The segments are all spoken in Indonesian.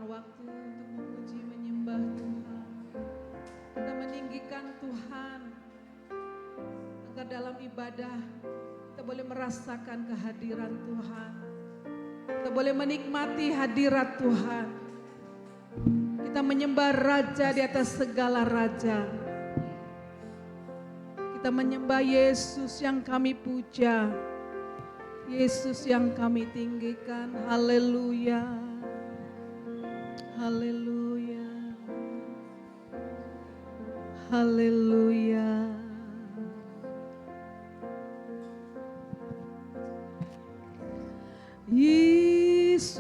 waktu untuk memuji menyembah Tuhan. Kita meninggikan Tuhan agar dalam ibadah kita boleh merasakan kehadiran Tuhan. Kita boleh menikmati hadirat Tuhan. Kita menyembah Raja di atas segala raja. Kita menyembah Yesus yang kami puja. Yesus yang kami tinggikan. Haleluya. Haleluya. Haleluya. Yesus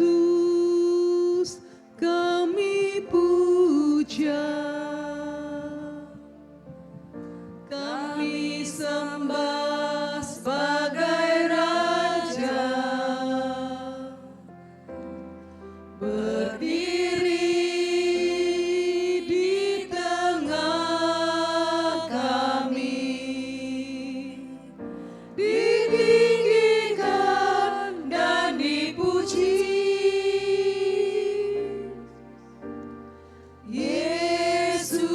kami puja, kami sembah sebagai Raja, berdiri di tengah kami, ditinggikan dan dipuji. Yesus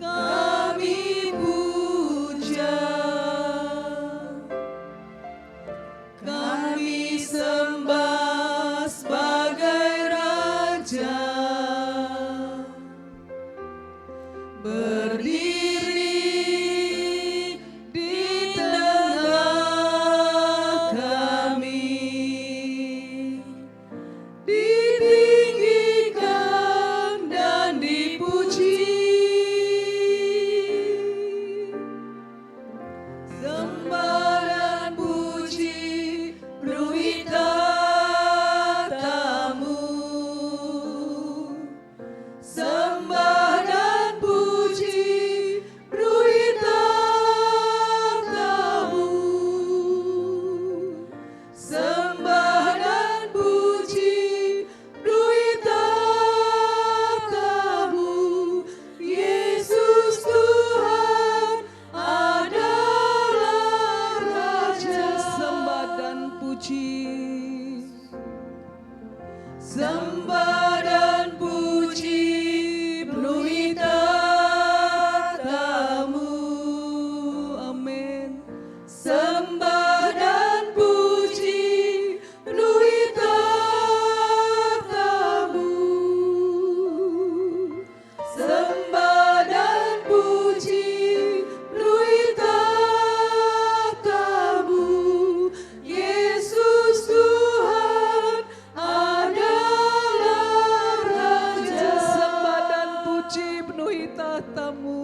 kami puja, kami sembah sebagai Raja, berdiri di tengah kami, ditinggikan dan dipuji. Sembah dan puji penuhi tatamu. Sembah dan puji penuhi tatamu. Sembah dan puji penuhi tatamu. Yesus Tuhan adalah Raja. Sembah dan puji, sembah dan puji penuhi tatamu. Amin. Sembah dan puji penuhi tatamu. Sembah dan puji penuhi tatamu. Yesus Tuhan adalah Raja. Sembah dan puji penuhi tatamu.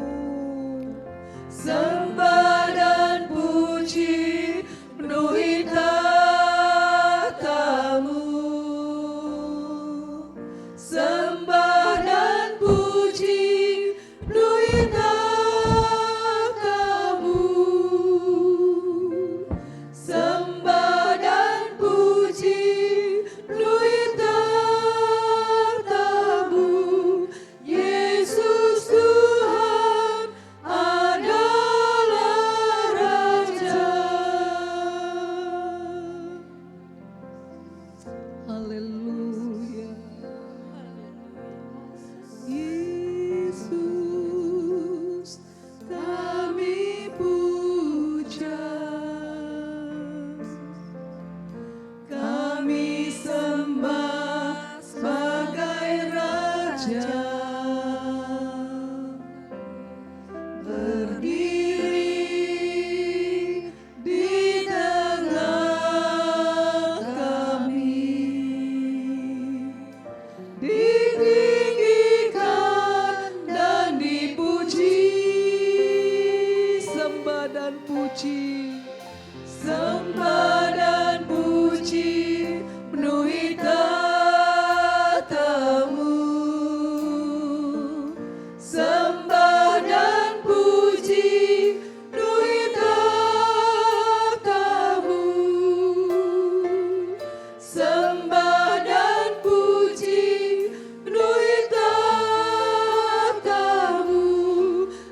Sembah dan puji penuhi tatamu. Sembah dan puji penuhi tatamu. Sembah dan puji penuhi tatamu. Yesus Tuhan adalah Raja. Haleluya. Yesus kami puja, kami sembah sebagai Raja, berdiri di tengah kami, ditinggikan dan dipuji. Sembah dan puji, sembah dan puji penuhi tatamu. Sembah dan puji penuhi tatamu. Sembah dan puji penuhi tatamu.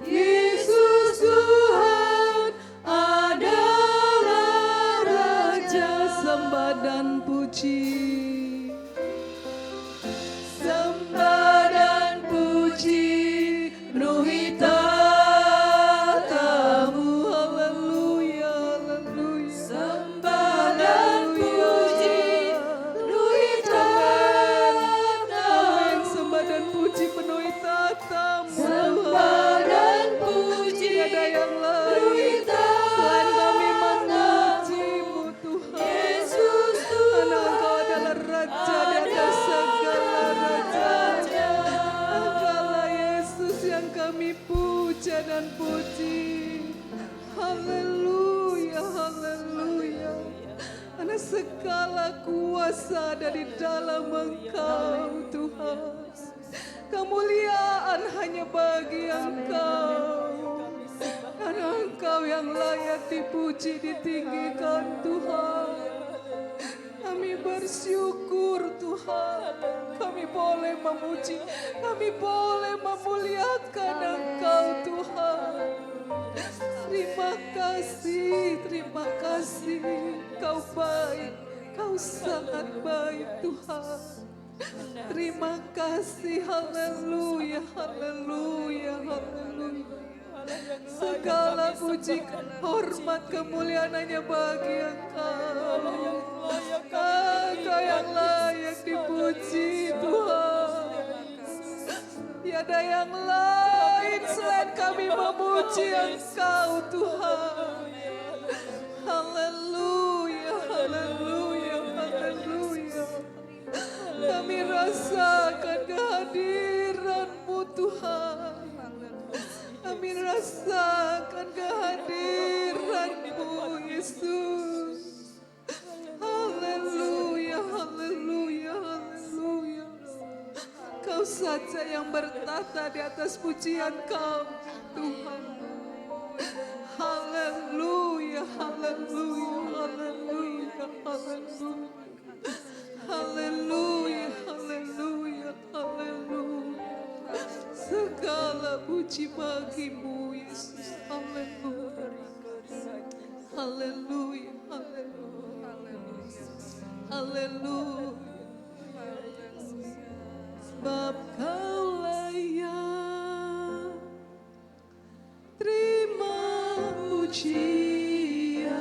Yesus Tuhan adalah Raja. Sembah dan puji, kuasa ada di dalam Engkau Tuhan. Kemuliaan hanya bagi Engkau. Karena Engkau yang layak dipuji, ditinggikan Tuhan. Kami bersyukur Tuhan. Kami boleh memuji, kami boleh memuliakan Engkau Tuhan. Terima kasih, Kau baik, Kau sangat baik Tuhan. Terima kasih, haleluya, haleluya, haleluya. Segala puji, hormat, kemuliaan hanya bagi Engkau. Engkau yang layak dipuji Tuhan. Tiada yang lain selain kami memuji Engkau Tuhan. Haleluya, haleluya, haleluya. Kami rasakan kehadiran-Mu Tuhan. Kami rasakan kehadiran-Mu Yesus. Haleluya, haleluya, haleluya. Kau saja yang bertata di atas pujian Kau Tuhan. Haleluya, haleluya, haleluya, haleluya. Haleluya, haleluya, haleluya. Segala puji bagi-Mu Yesus. Haleluya. Haleluya, haleluya, haleluya. Sebab Kau layak terima pujian.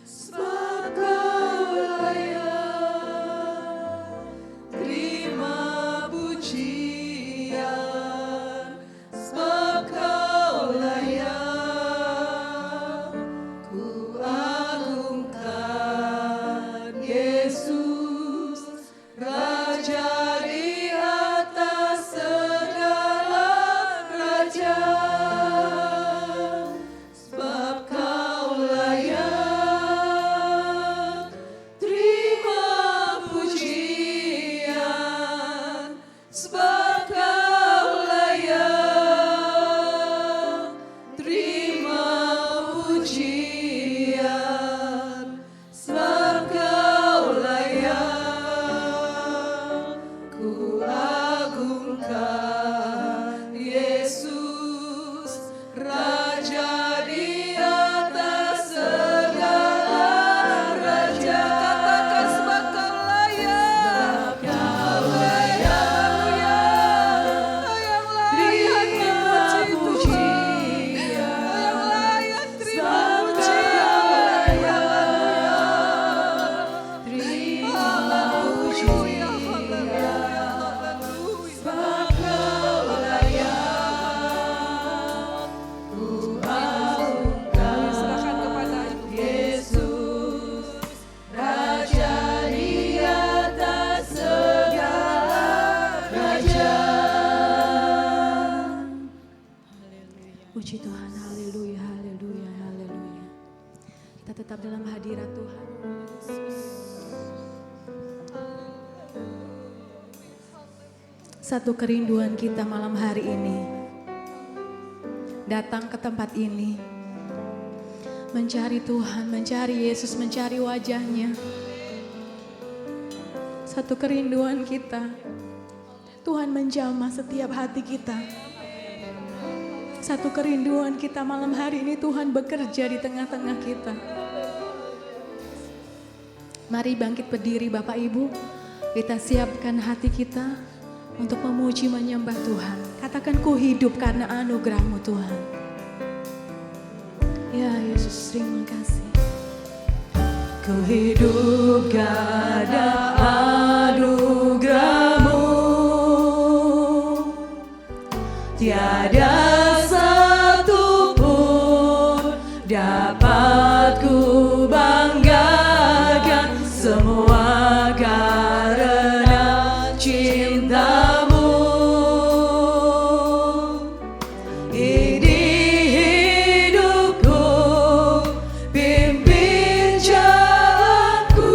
Sebab Kau layak terima pujian. Sebab Kau layak ku agungkan Yesus, Raja di atas segala raja. Sebab Kau layak terima pujian. Sebab Kau layak terima pujian. Sebab Kau layak ku agungkan Yesus, Raja di atas segala raja. Katakan sebab Kau layak. Kau layak. Kau yang layak dipuji Tuhan. Kau yang layak terima pujian. Haleluya, haleluya, haleluya. Sebab Kau layak ku agungkan serahkan kepada Yesus, Raja di atas segala raja. Puji Tuhan, haleluya, haleluya, haleluya. Kita tetap dalam hadirat Tuhan. Satu kerinduan kita malam hari ini, datang ke tempat ini, mencari Tuhan, mencari Yesus, mencari wajahnya. Satu kerinduan kita, Tuhan menjamah setiap hati kita. Satu kerinduan kita malam hari ini, Tuhan bekerja di tengah-tengah kita. Mari bangkit berdiri Bapak Ibu, kita siapkan hati kita untuk memuji menyembah Tuhan. Katakan, ku hidup karena anugerah-Mu Tuhan. Ya Yesus, terima kasih. Ku hidup karena anugerah-Mu, tiada satu pun dapat ku banggakan, semua karena cinta-Mu. Ini hidupku, pimpin jalanku.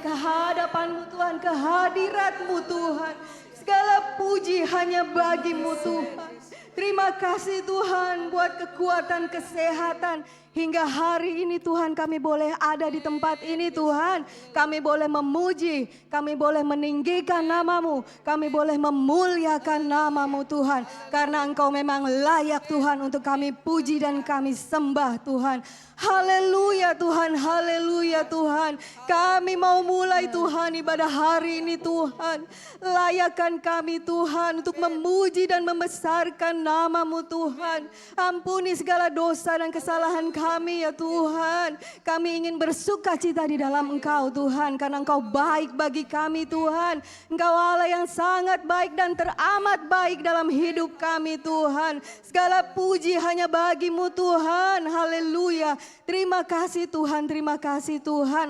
ke hadapan-Mu Tuhan, ke hadirat-Mu Tuhan. Segala puji hanya bagi-Mu Tuhan. Terima kasih Tuhan buat kekuatan, kesehatan. Hingga hari ini Tuhan kami boleh ada di tempat ini Tuhan. Kami boleh memuji, kami boleh meninggikan nama-Mu. Kami boleh memuliakan nama-Mu Tuhan. Karena Engkau memang layak Tuhan untuk kami puji dan kami sembah Tuhan. Haleluya Tuhan, haleluya Tuhan. Kami mau mulai Tuhan ibadah hari ini Tuhan. Layakkan kami Tuhan untuk memuji dan membesarkan nama-Mu Tuhan. Ampuni segala dosa dan kesalahan kami ya Tuhan. Kami ingin bersuka cita di dalam Engkau Tuhan. Karena Engkau baik bagi kami Tuhan. Engkau Allah yang sangat baik dan teramat baik dalam hidup kami Tuhan. Segala puji hanya bagi-Mu Tuhan. Haleluya. Terima kasih Tuhan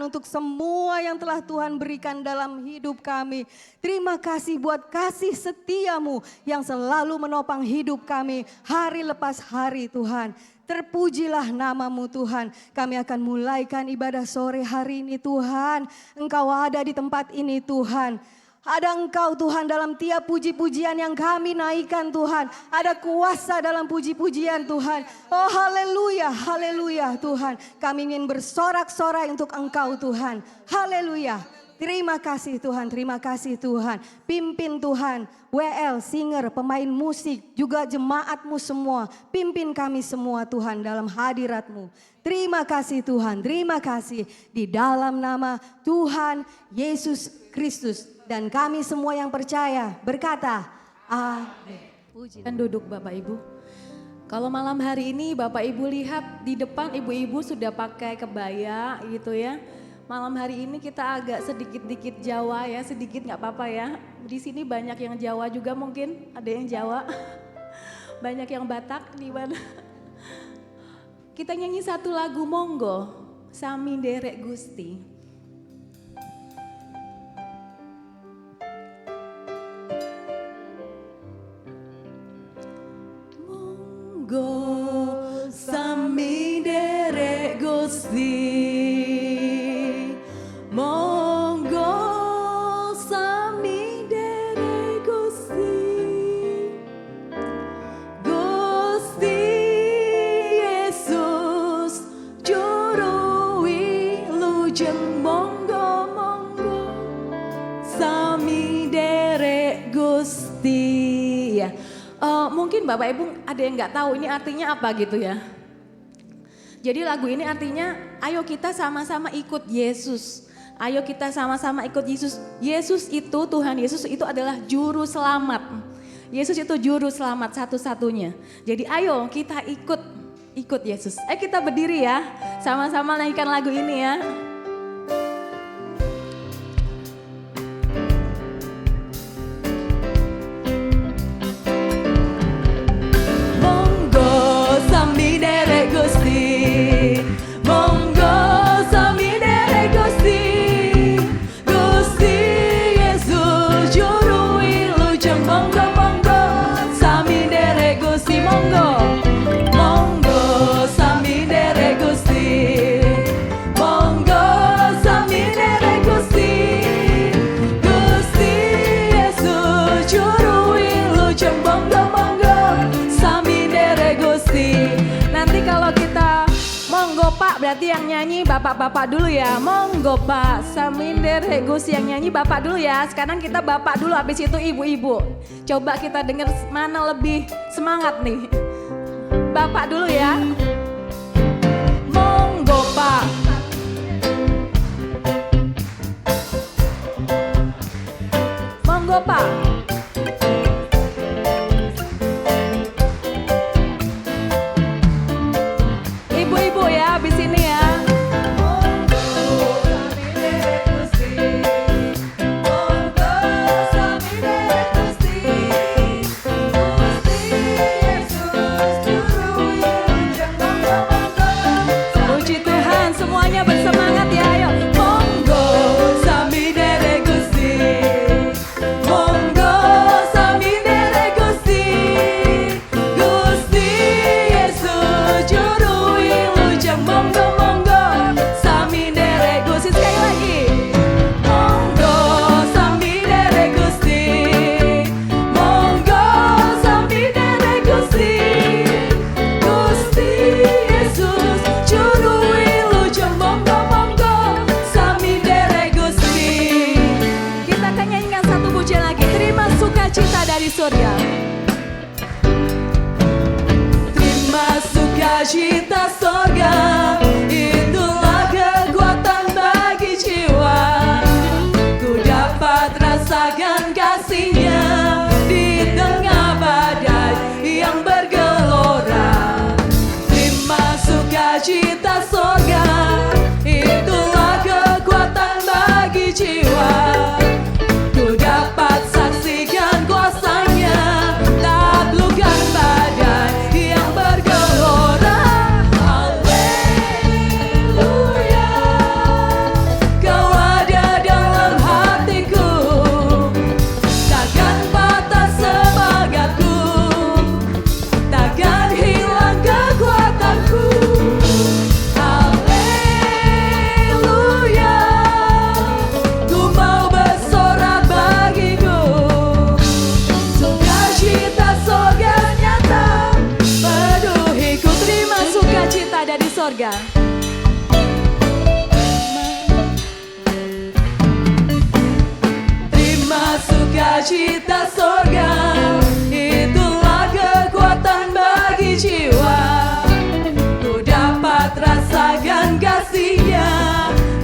untuk semua yang telah Tuhan berikan dalam hidup kami. Terima kasih buat kasih setia-Mu yang selalu menopang hidup kami hari lepas hari Tuhan. Terpujilah nama-Mu Tuhan. Kami akan mulaikan ibadah sore hari ini Tuhan. Engkau ada di tempat ini Tuhan. Ada Engkau Tuhan dalam tiap puji-pujian yang kami naikkan Tuhan. Ada kuasa dalam puji-pujian Tuhan. Oh haleluya, haleluya Tuhan. Kami ingin bersorak-sorai untuk Engkau Tuhan. Haleluya. Terima kasih Tuhan, terima kasih Tuhan. Pimpin Tuhan, WL, singer, pemain musik, juga jemaat-Mu semua. Pimpin kami semua Tuhan dalam hadirat-Mu. Terima kasih Tuhan, terima kasih. Di dalam nama Tuhan Yesus Kristus. Dan kami semua yang percaya berkata, amin. Dan duduk Bapak Ibu. Kalau malam hari ini Bapak Ibu lihat di depan ibu-ibu sudah pakai kebaya gitu ya. Malam hari ini kita agak sedikit-dikit Jawa ya, sedikit nggak apa-apa ya. Di sini banyak yang Jawa juga mungkin, ada yang Jawa. Banyak yang Batak di mana. Kita nyanyi satu lagu monggo, Sami Nderek Gusti. Monggo sami nderek Gusti, monggo sami nderek Gusti, Gusti Yesus juru wilujeng monggo monggo sami nderek Gusti ya. Mungkin Bapak Ibu ada yang nggak tahu ini artinya apa gitu ya. Jadi lagu ini artinya ayo kita sama-sama ikut Yesus. Ayo kita sama-sama ikut Yesus. Yesus itu, Tuhan Yesus itu adalah juru selamat. Yesus itu juru selamat satu-satunya. Jadi ayo kita ikut Yesus. Kita berdiri ya, sama-sama naikkan lagu ini ya. Berarti yang nyanyi bapak-bapak dulu ya. Monggo Pak, Sami Nderek Gusti yang nyanyi bapak dulu ya. Sekarang kita bapak dulu, habis itu ibu-ibu. Coba kita dengar mana lebih semangat nih. Bapak dulu ya. Monggo Pak. Monggo Pak. Ibu-ibu ya, habis ini ya. surga. Terima sukacita surga, itulah kekuatan bagi jiwa. Ku dapat rasakan kasihnya di tengah badai yang bergelora. Terima sukacita surga, itulah kekuatan bagi jiwa. Ku dapat saksikan kuasanya, taklukkan badai yang bergelora. Haleluya, Kau ada dalam hatiku, takkan patah semangatku, takkan hilang kekuatanku. Haleluya, ku mau bersorak bagiku, sukacita sorga nyata penuhiku. Terima sukacita dari sorga. Terima sukacita sorga, itulah kekuatan bagi jiwa. Ku dapat rasakan kasihnya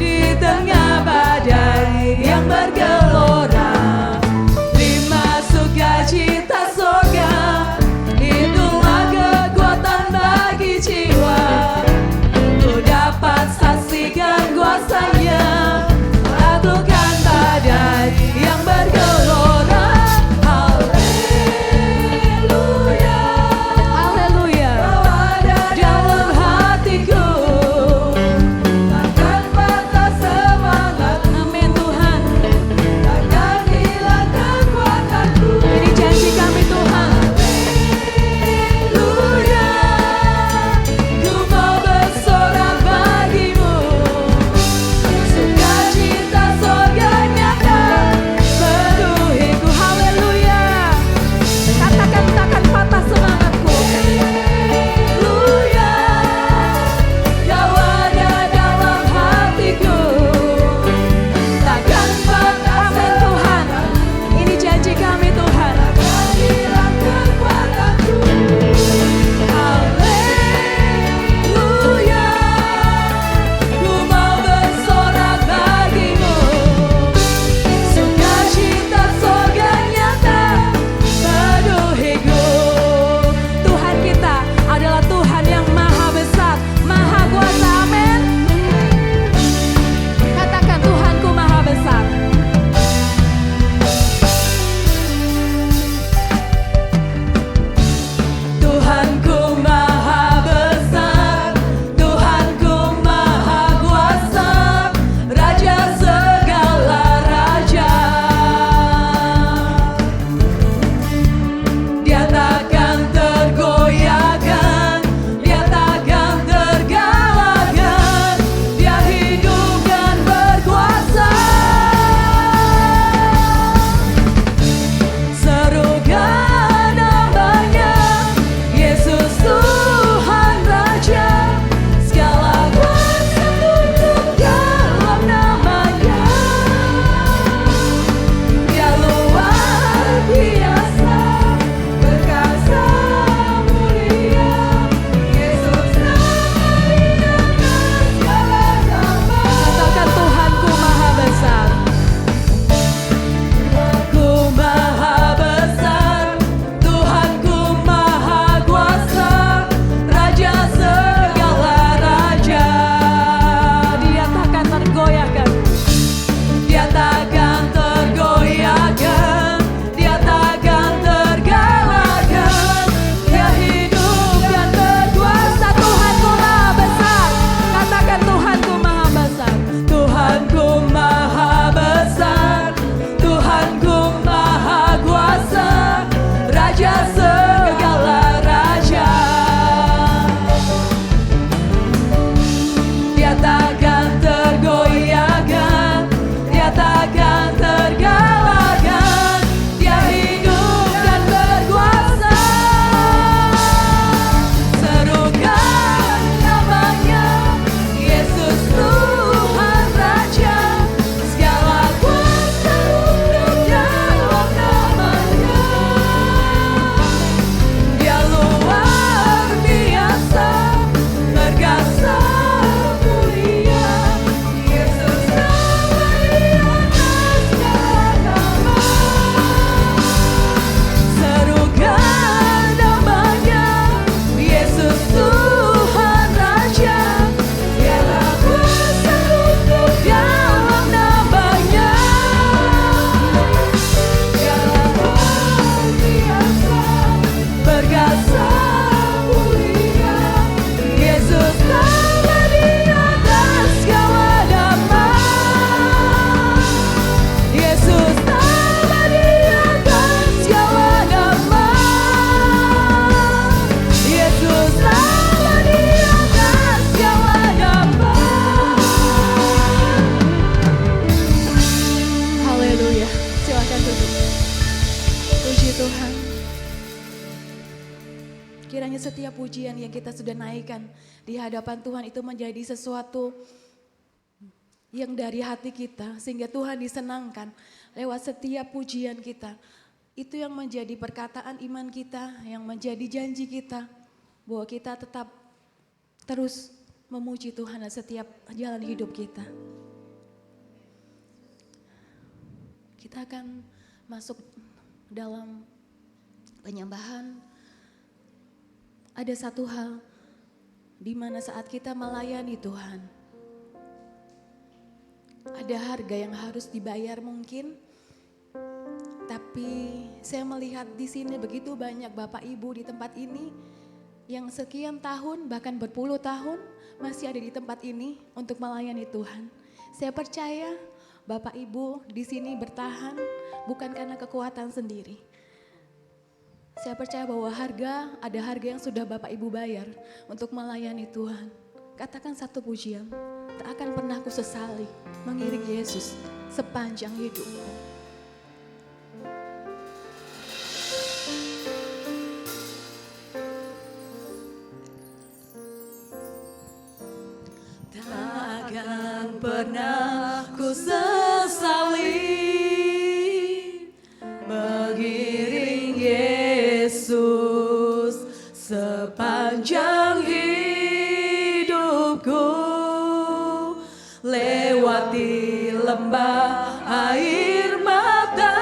di tengah badai yang bergelora. Terima sukacita sorga, itulah kekuatan bagi jiwa. Ku dapat saksikan kuasanya, taklukkan badai yang bergelora. Tuhan. Kiranya setiap pujian yang kita sudah naikkan di hadapan Tuhan itu menjadi sesuatu yang dari hati kita, sehingga Tuhan disenangkan lewat setiap pujian kita. Itu yang menjadi perkataan iman kita, yang menjadi janji kita, bahwa kita tetap terus memuji Tuhan dalam setiap jalan hidup kita. Kita akan masuk dalam penyembahan. Ada satu hal di mana saat kita melayani Tuhan, ada harga yang harus dibayar mungkin, tapi saya melihat di sini begitu banyak Bapak Ibu di tempat ini yang sekian tahun bahkan berpuluh tahun masih ada di tempat ini untuk melayani Tuhan. Saya percaya Bapak Ibu di sini bertahan bukan karena kekuatan sendiri. Saya percaya bahwa ada harga yang sudah Bapak Ibu bayar untuk melayani Tuhan. Katakan satu pujian, tak akan pernah ku sesali mengiring Yesus sepanjang hidupku. Tak akan pernah ku sesali mengiring Yesus sepanjang hidupku, lewati lembah air mata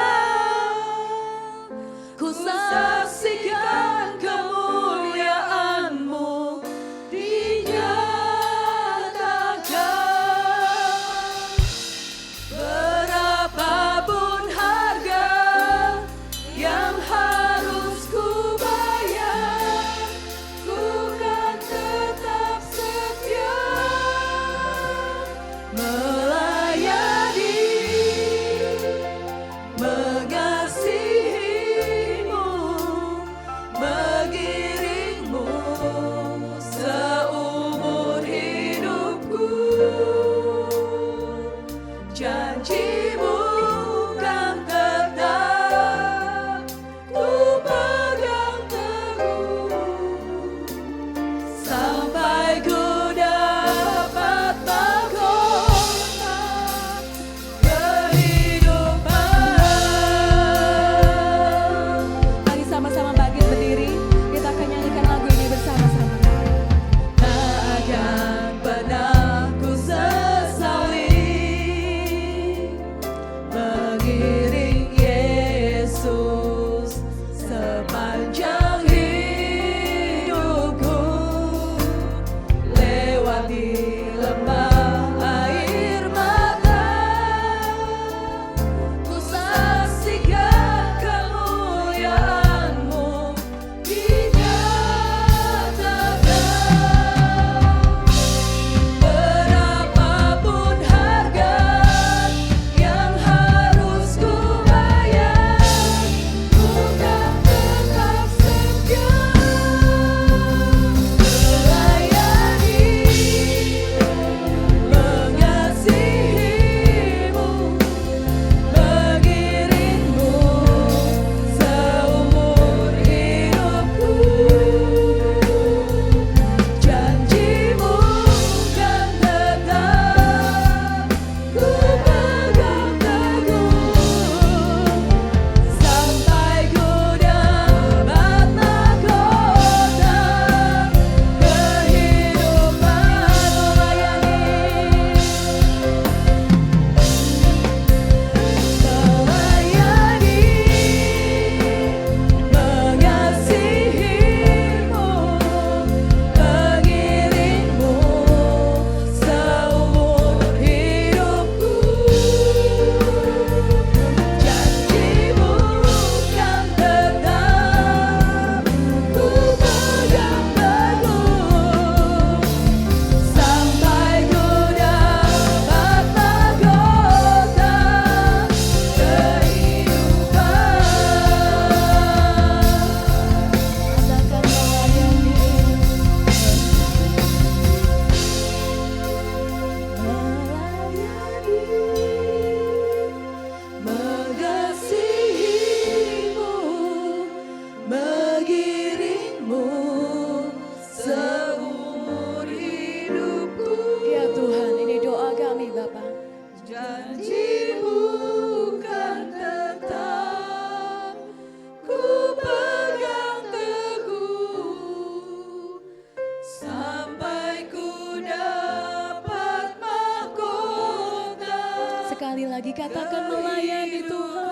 akan melayani Tuhan.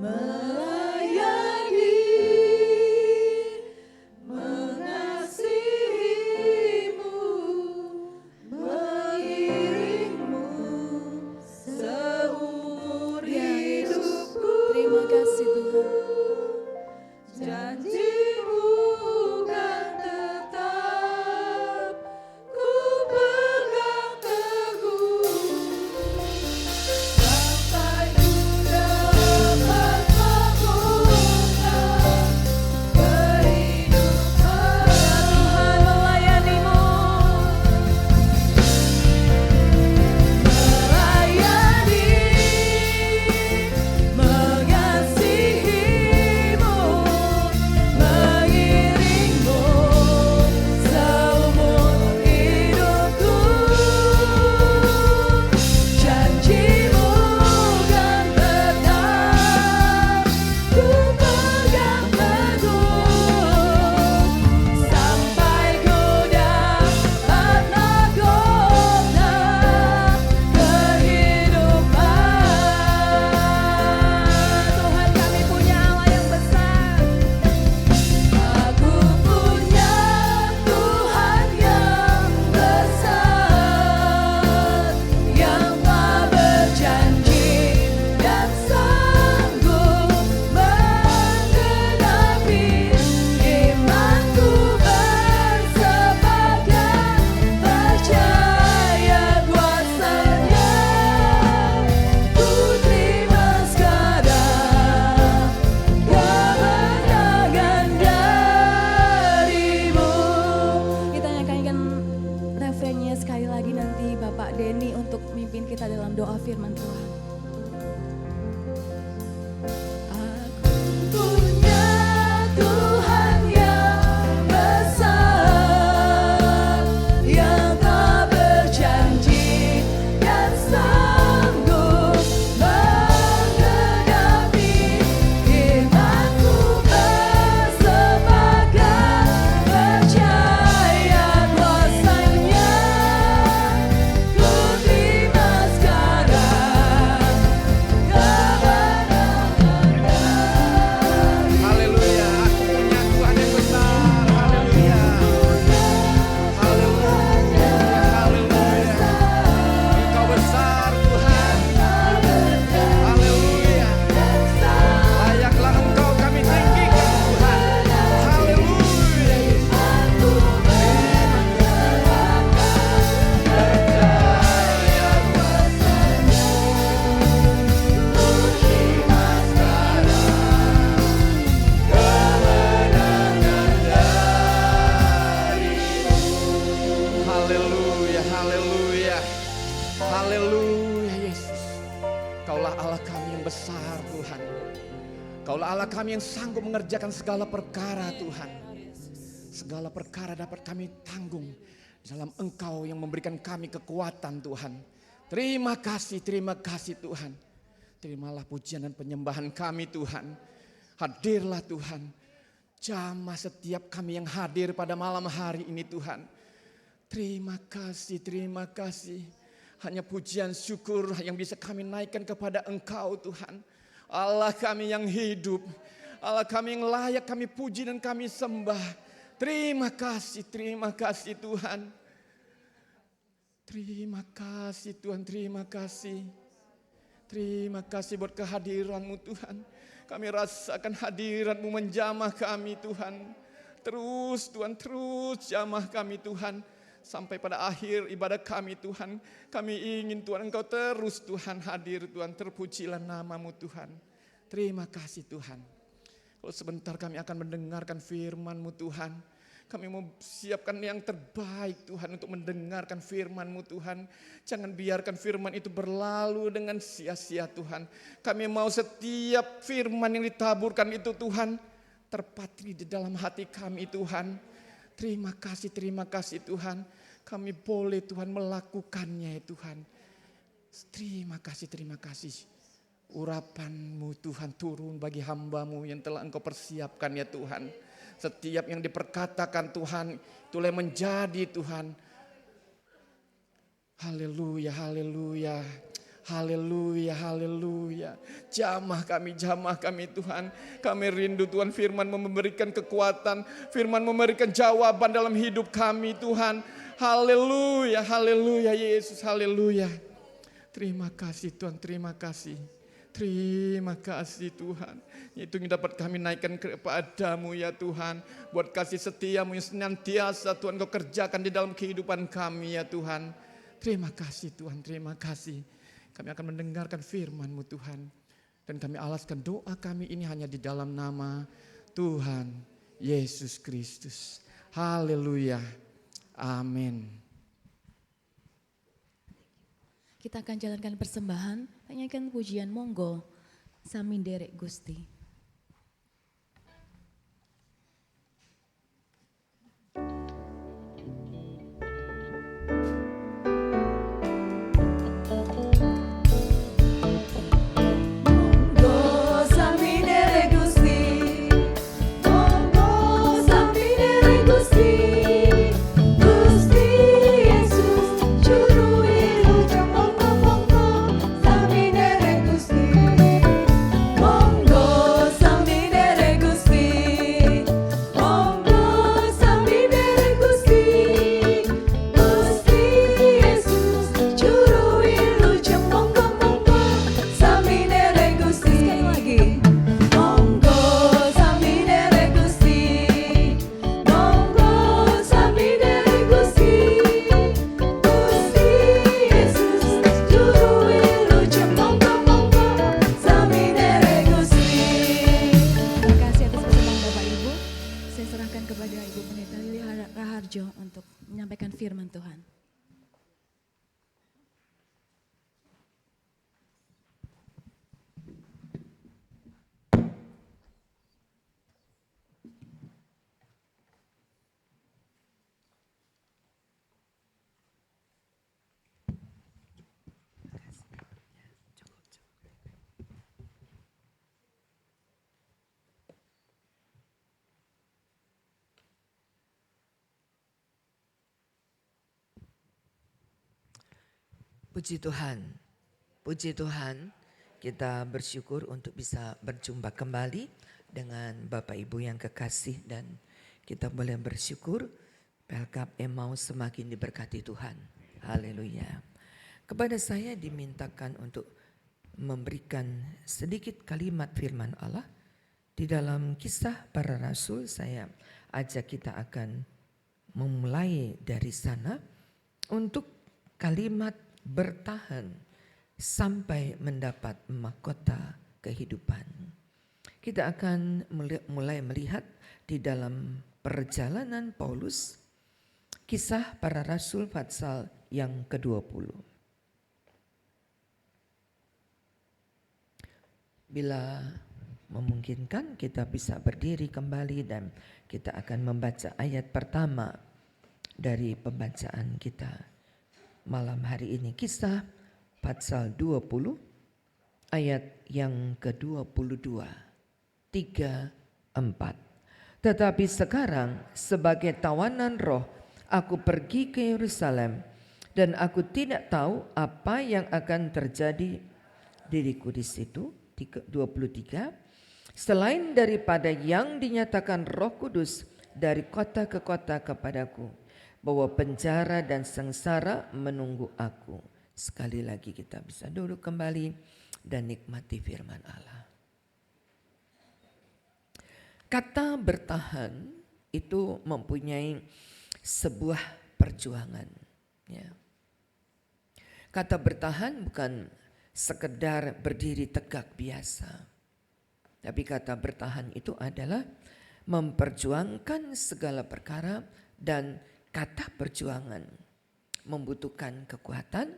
Melayani, mengasihimu, mengiringmu seumur hidupku. Terima kasih Tuhan. Janjimu kan tetap ku pegang teguh sampai ku dapat membuka kehidupan. Tuhan melayanimu. Melayani, mengasihimu, mengiringmu seumur hidupku. Janjimu kan tetap ku pegang teguh sampai ku dapat mahkota kehidupan. Tuhan, kami punya Allah yang besar. Aku punya Tuhan yang besar, yang telah berjanji dan sanggup menggenapi imanku bersepakat percaya kuasa-Nya. Ku terima sekarang kemenangan darimu. Kita nyanyikan refrennya sekali lagi, nanti Bapak Denny untuk mimpin kita dalam doa firman Tuhan. Aku punya Tuhan yang besar, yang telah berjanji dan sanggup menggenapi imanku bersepakat percaya kuasa-Nya. Ku terima sekarang besar Tuhan. Kaulah Allah kami yang sanggup mengerjakan segala perkara Tuhan. Segala perkara dapat kami tanggung dalam Engkau yang memberikan kami kekuatan Tuhan. Terima kasih Tuhan. Terimalah pujian dan penyembahan kami Tuhan. Hadirlah Tuhan. Jamah setiap kami yang hadir pada malam hari ini Tuhan. Terima kasih. Hanya pujian syukur yang bisa kami naikkan kepada Engkau Tuhan. Allah kami yang hidup. Allah kami yang layak kami puji dan kami sembah. Terima kasih Tuhan. Terima kasih Tuhan, terima kasih. Terima kasih buat kehadiran-Mu Tuhan. Kami rasakan hadirat-Mu menjamah kami Tuhan. Terus Tuhan, terus jamah kami Tuhan. Sampai pada akhir ibadah kami Tuhan. Kami ingin Tuhan Engkau terus Tuhan hadir Tuhan. Terpujilah nama-Mu Tuhan. Terima kasih Tuhan. Kalau sebentar kami akan mendengarkan firman-Mu Tuhan. Kami mau siapkan yang terbaik Tuhan untuk mendengarkan firman-Mu Tuhan. Jangan biarkan firman itu berlalu dengan sia-sia Tuhan. Kami mau setiap firman yang ditaburkan itu Tuhan terpatri di dalam hati kami Tuhan. Terima kasih Tuhan. Kami boleh Tuhan melakukannya Tuhan. Terima kasih. Urapan-Mu Tuhan turun bagi hamba-Mu yang telah Engkau persiapkan ya Tuhan. Setiap yang diperkatakan Tuhan, itulah yang menjadi Tuhan Haleluya, haleluya. Haleluya, haleluya. Jamah kami Tuhan. Kami rindu Tuhan, firman memberikan kekuatan, firman memberikan jawaban dalam hidup kami Tuhan. Haleluya, haleluya Yesus, haleluya. Terima kasih Tuhan, terima kasih. Terima kasih Tuhan. Itu yang dapat kami naikkan kepadamu ya Tuhan. Buat kasih setiamu yang senantiasa Tuhan Kau kerjakan di dalam kehidupan kami ya Tuhan. Terima kasih Tuhan, terima kasih. Kami akan mendengarkan firman-Mu Tuhan. Dan kami alaskan doa kami ini hanya di dalam nama Tuhan Yesus Kristus. Haleluya. Amin. Kita akan jalankan persembahan, tanyakan pujian monggo. Sami nderek Gusti. Untuk menyampaikan firman Tuhan. Puji Tuhan, kita bersyukur untuk bisa berjumpa kembali dengan Bapak Ibu yang kekasih dan kita boleh bersyukur Pelkap Emmaus semakin diberkati Tuhan. Haleluya. Kepada saya dimintakan untuk memberikan sedikit kalimat firman Allah di dalam Kisah Para Rasul. Saya ajak kita akan memulai dari sana untuk kalimat bertahan sampai mendapat mahkota kehidupan. Kita akan mulai melihat di dalam perjalanan Paulus, Kisah Para Rasul pasal yang ke-20. Bila memungkinkan kita bisa berdiri kembali dan kita akan membaca ayat pertama dari pembacaan kita malam hari ini. Kisah pasal 20 ayat yang ke-22, 3, 4. Tetapi sekarang sebagai tawanan roh aku pergi ke Yerusalem dan aku tidak tahu apa yang akan terjadi diriku di situ. 23. Selain daripada yang dinyatakan Roh Kudus dari kota ke kota kepadaku, bahwa penjara dan sengsara menunggu aku. Sekali lagi kita bisa duduk kembali dan nikmati firman Allah. Kata bertahan itu mempunyai sebuah perjuangan. Ya. Kata bertahan bukan sekedar berdiri tegak biasa. Tapi kata bertahan itu adalah memperjuangkan segala perkara, dan kata perjuangan membutuhkan kekuatan,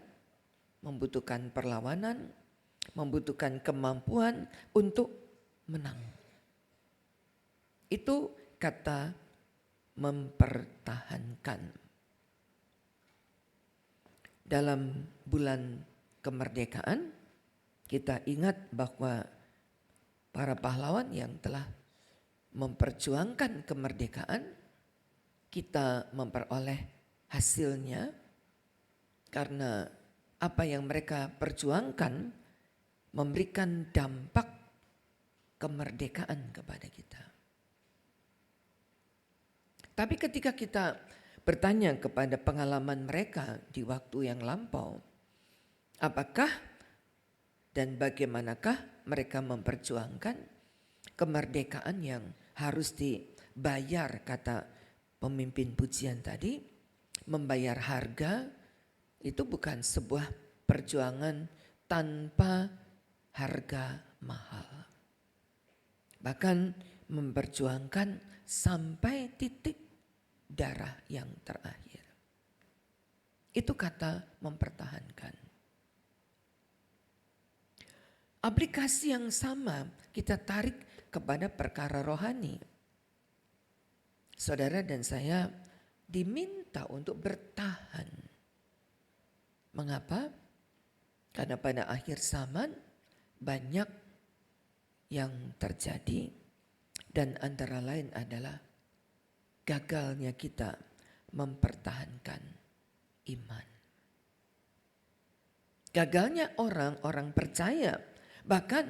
membutuhkan perlawanan, membutuhkan kemampuan untuk menang. Itu kata mempertahankan. Dalam bulan kemerdekaan, kita ingat bahwa para pahlawan yang telah memperjuangkan kemerdekaan, kita memperoleh hasilnya Karena apa yang mereka perjuangkan memberikan dampak kemerdekaan kepada kita. Tapi ketika kita bertanya kepada pengalaman mereka di waktu yang lampau, apakah dan bagaimanakah mereka memperjuangkan kemerdekaan yang harus dibayar, kata pemimpin pujian tadi, membayar harga itu bukan sebuah perjuangan tanpa harga mahal. Bahkan memperjuangkan sampai titik darah yang terakhir. Itu kata mempertahankan. Aplikasi yang sama kita tarik kepada perkara rohani. Saudara dan saya diminta untuk bertahan. Mengapa? Karena pada akhir zaman banyak yang terjadi dan antara lain adalah gagalnya kita mempertahankan iman. Gagalnya orang-orang percaya, bahkan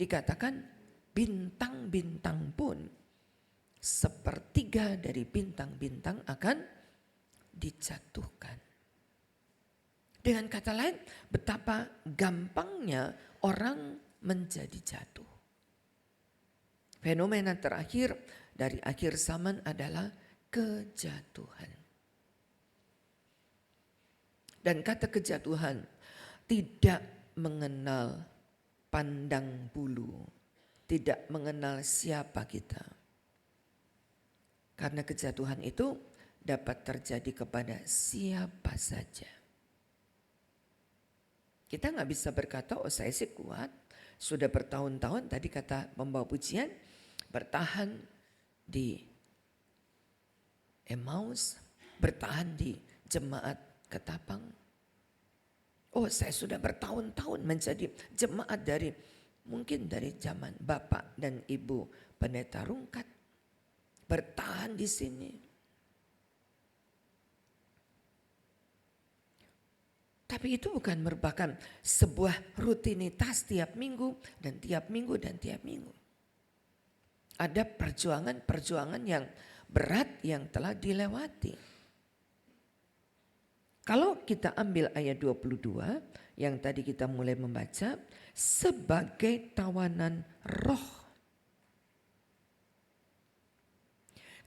dikatakan bintang-bintang pun, sepertiga dari bintang-bintang akan dijatuhkan. Dengan kata lain, betapa gampangnya orang menjadi jatuh. Fenomena terakhir dari akhir zaman adalah kejatuhan. Dan kata kejatuhan tidak mengenal pandang bulu, tidak mengenal siapa kita. Karena kejatuhan itu dapat terjadi kepada siapa saja. Kita nggak bisa berkata, oh saya sih kuat, sudah bertahun-tahun tadi kata pembawa pujian, bertahan di Emmaus, bertahan di jemaat Ketapang. Oh saya sudah bertahun-tahun menjadi jemaat dari mungkin dari zaman Bapak dan Ibu Pendeta Rungkat. Bertahan di sini. Tapi itu bukan merupakan sebuah rutinitas tiap minggu dan tiap minggu dan tiap minggu. Ada perjuangan-perjuangan yang berat yang telah dilewati. Kalau kita ambil ayat 22 yang tadi kita mulai membaca, sebagai tawanan roh.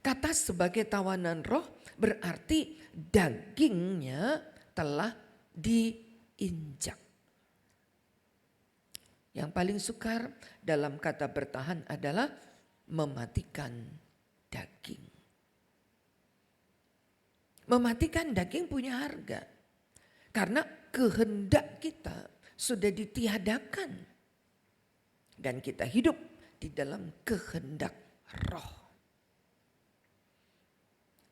Kata sebagai tawanan roh berarti dagingnya telah diinjak. Yang paling sukar dalam kata bertahan adalah mematikan daging. Mematikan daging punya harga. Karena kehendak kita sudah ditiadakan. Dan kita hidup di dalam kehendak roh.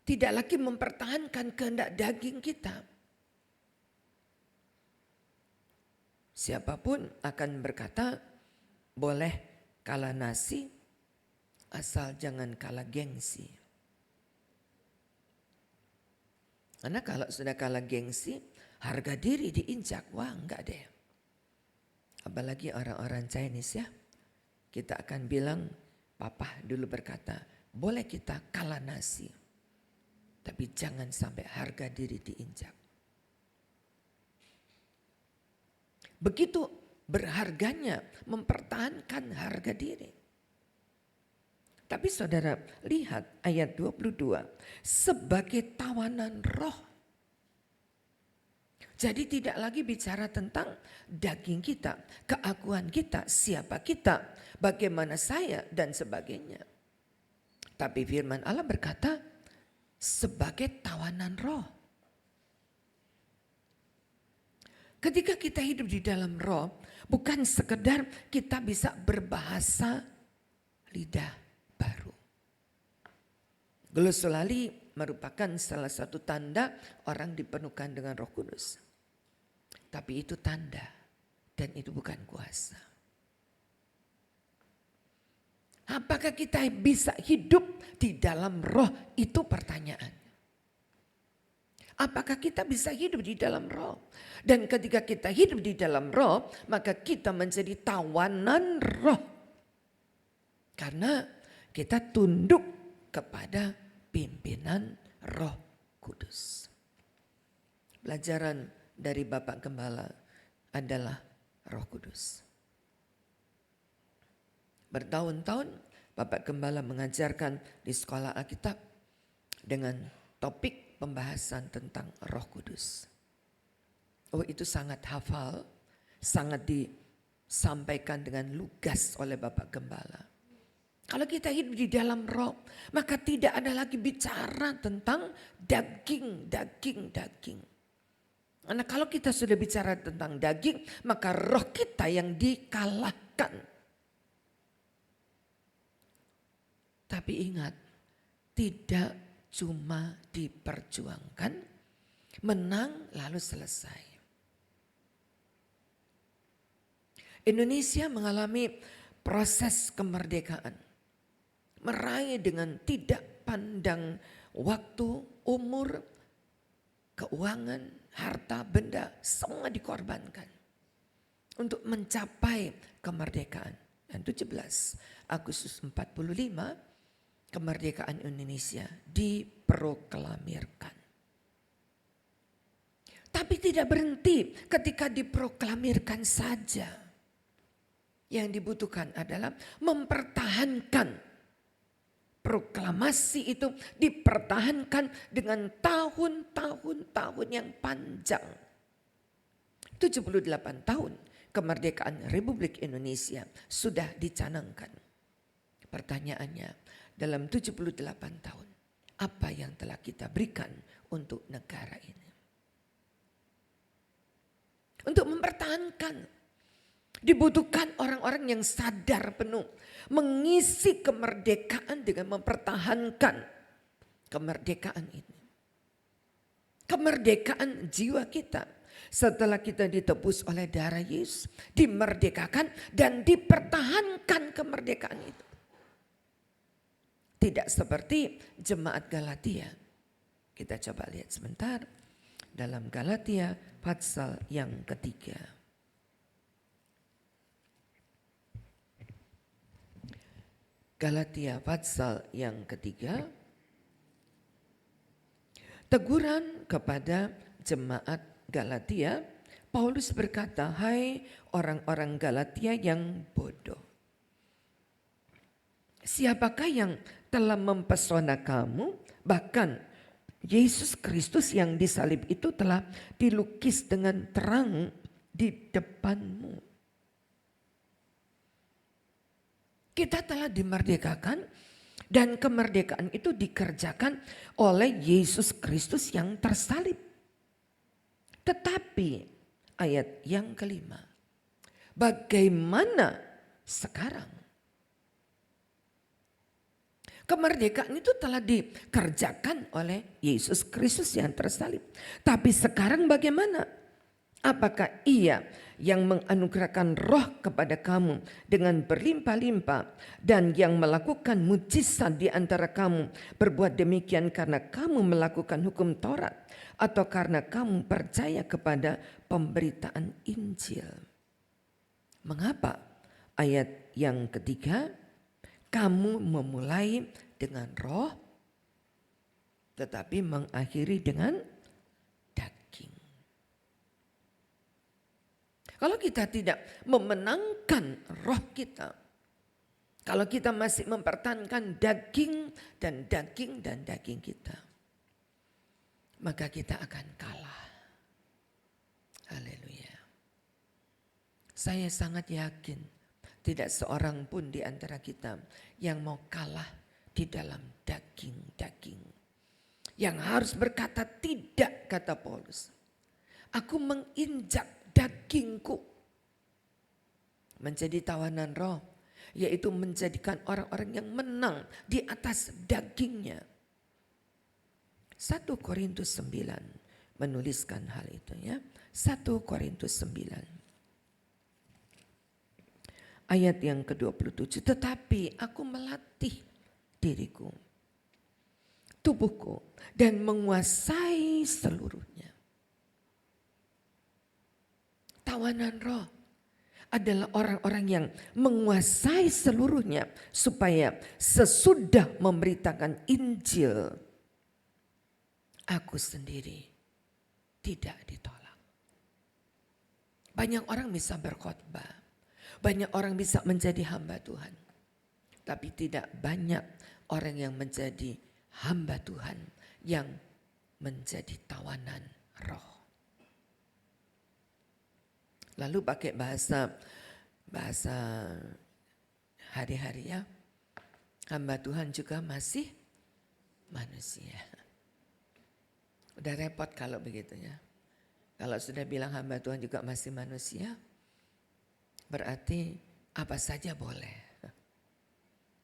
Tidak lagi mempertahankan kehendak daging kita. Siapapun akan berkata, boleh kalah nasi, asal jangan kalah gengsi. Karena kalau sudah kalah gengsi, harga diri diinjak. Wah enggak deh. Apalagi orang-orang Chinese ya. Kita akan bilang, Papa dulu berkata, boleh kita kalah nasi. Tapi jangan sampai harga diri diinjak. Begitu berharganya mempertahankan harga diri. Tapi saudara lihat ayat 22. Sebagai tawanan roh. Jadi tidak lagi bicara tentang daging kita, keakuan kita, siapa kita, bagaimana saya dan sebagainya. Tapi firman Allah berkata sebagai tawanan roh. Ketika kita hidup di dalam roh, bukan sekedar kita bisa berbahasa lidah baru. Glosolali merupakan salah satu tanda orang dipenuhkan dengan Roh Kudus. Tapi itu tanda dan itu bukan kuasa. Apakah kita bisa hidup di dalam roh? Itu pertanyaan. Apakah kita bisa hidup di dalam roh? Dan ketika kita hidup di dalam roh, maka kita menjadi tawanan roh. Karena kita tunduk kepada pimpinan Roh Kudus. Pelajaran dari Bapak Gembala adalah Roh Kudus. Bertahun-tahun Bapak Gembala mengajarkan di sekolah Alkitab dengan topik pembahasan tentang Roh Kudus. Oh, itu sangat hafal, sangat disampaikan dengan lugas oleh Bapak Gembala. Kalau kita hidup di dalam roh, maka tidak ada lagi bicara tentang daging. Karena kalau kita sudah bicara tentang daging, maka roh kita yang dikalahkan. Tapi ingat, tidak cuma diperjuangkan, menang lalu selesai. Indonesia mengalami proses kemerdekaan. Meraih dengan tidak pandang waktu, umur, keuangan, harta, benda, semua dikorbankan untuk mencapai kemerdekaan. Dan 17 Agustus 45 kemerdekaan Indonesia diproklamirkan. Tapi tidak berhenti ketika diproklamirkan saja. Yang dibutuhkan adalah mempertahankan proklamasi itu, dipertahankan dengan tahun-tahun yang panjang. 78 tahun kemerdekaan Republik Indonesia sudah dicanangkan. Pertanyaannya, dalam 78 tahun, apa yang telah kita berikan untuk negara ini? Untuk mempertahankan, dibutuhkan orang-orang yang sadar penuh mengisi kemerdekaan dengan mempertahankan kemerdekaan ini. Kemerdekaan jiwa kita setelah kita ditebus oleh darah Yesus, dimerdekakan dan dipertahankan kemerdekaan itu. Tidak seperti jemaat Galatia. Kita coba lihat sebentar dalam Galatia pasal yang ketiga. Galatia pasal yang ketiga, teguran kepada jemaat Galatia, Paulus berkata, hai orang-orang Galatia yang bodoh. Siapakah yang telah mempesona kamu? Bahkan Yesus Kristus yang disalib itu telah dilukis dengan terang di depanmu. Kita telah dimerdekakan dan kemerdekaan itu dikerjakan oleh Yesus Kristus yang tersalib. Tetapi ayat yang kelima, bagaimana sekarang? Kemerdekaan itu telah dikerjakan oleh Yesus Kristus yang tersalib. Tapi sekarang bagaimana? Apakah ia yang menganugerahkan roh kepada kamu dengan berlimpah-limpah dan yang melakukan mujizat di antara kamu berbuat demikian karena kamu melakukan hukum Taurat atau karena kamu percaya kepada pemberitaan Injil? Mengapa? Ayat yang ketiga, kamu memulai dengan roh tetapi mengakhiri dengan daging. Kalau kita tidak memenangkan roh kita, kalau kita masih mempertahankan daging dan daging kita, maka kita akan kalah. Haleluya. Saya sangat yakin tidak seorang pun di antara kita yang mau kalah di dalam daging. Yang harus berkata tidak, kata Paulus. Aku menginjak dagingku menjadi tawanan roh, yaitu menjadikan orang-orang yang menang di atas dagingnya. 1 Korintus 9 menuliskan hal itu ya. 1 Korintus 9 ayat yang ke-27, tetapi aku melatih diriku tubuhku dan menguasai seluruhnya. Tawanan roh adalah orang-orang yang menguasai seluruhnya supaya sesudah memberitakan Injil, aku sendiri tidak ditolak. Banyak orang bisa berkhotbah, banyak orang bisa menjadi hamba Tuhan, tapi tidak banyak orang yang menjadi hamba Tuhan yang menjadi tawanan roh. Lalu pakai bahasa hari-hari ya, hamba Tuhan juga masih manusia. Udah repot kalau begitu ya. Kalau sudah bilang hamba Tuhan juga masih manusia, berarti apa saja boleh.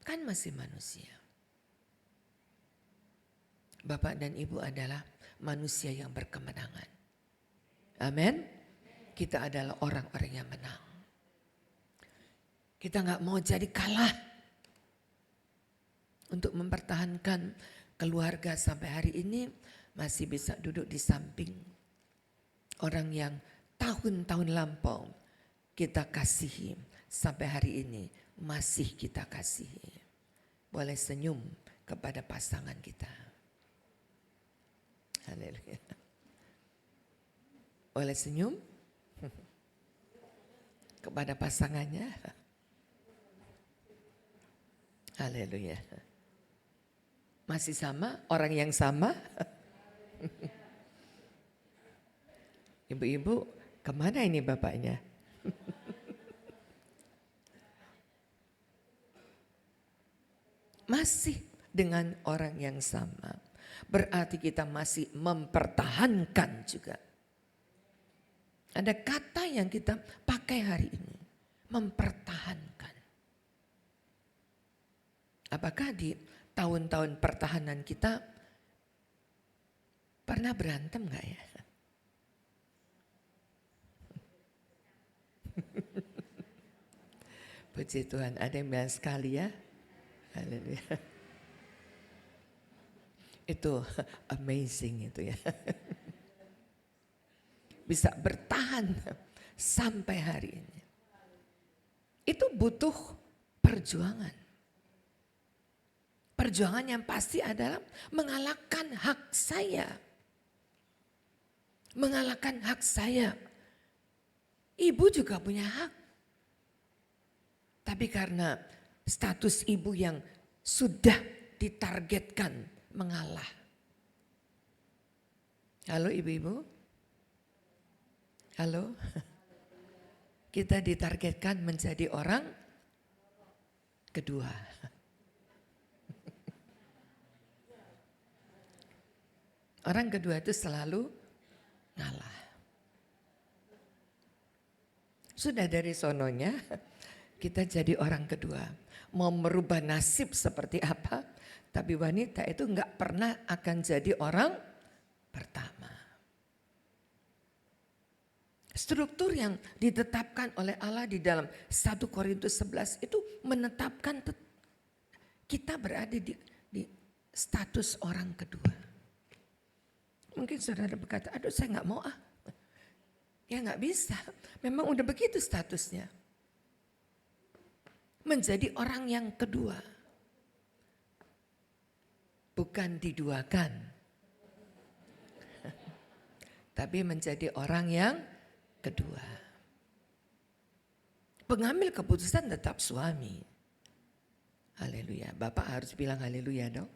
Kan masih manusia. Bapak dan Ibu adalah manusia yang berkemenangan. Amin. Kita adalah orang-orang yang menang. Kita nggak mau jadi kalah. Untuk mempertahankan keluarga sampai hari ini masih bisa duduk di samping orang yang tahun-tahun lampau kita kasihi, sampai hari ini masih kita kasihi. Boleh senyum kepada pasangan kita. Haleluya. Boleh senyum kepada pasangannya. Haleluya. Masih sama, orang yang sama. Ibu-ibu, kemana ini bapaknya? Masih dengan orang yang sama. Berarti kita masih mempertahankan juga. Ada kata yang kita pakai hari ini. Mempertahankan. Apakah di tahun-tahun pertahanan kita pernah berantem gak ya? Puji Tuhan, ada yang bilang sekali ya. Haleluya. Itu amazing itu ya. Bisa bertahan sampai hari ini. Itu butuh perjuangan. Perjuangan yang pasti adalah mengalahkan hak saya. Mengalahkan hak saya. Ibu juga punya hak. Tapi karena status ibu yang sudah ditargetkan mengalah. Halo ibu-ibu? Halo? Kita ditargetkan menjadi orang kedua. Orang kedua itu selalu ngalah. Sudah dari sononya kita jadi orang kedua. Mau merubah nasib seperti apa, tapi wanita itu enggak pernah akan jadi orang pertama. Struktur yang ditetapkan oleh Allah di dalam 1 Korintus 11 itu menetapkan kita berada di status orang kedua. Mungkin saudara berkata, aduh saya nggak mau ah. Ya nggak bisa, memang udah begitu statusnya. Menjadi orang yang kedua. Bukan diduakan. Tapi menjadi orang yang kedua. Pengambil keputusan tetap suami. Haleluya. Bapak harus bilang haleluya dong.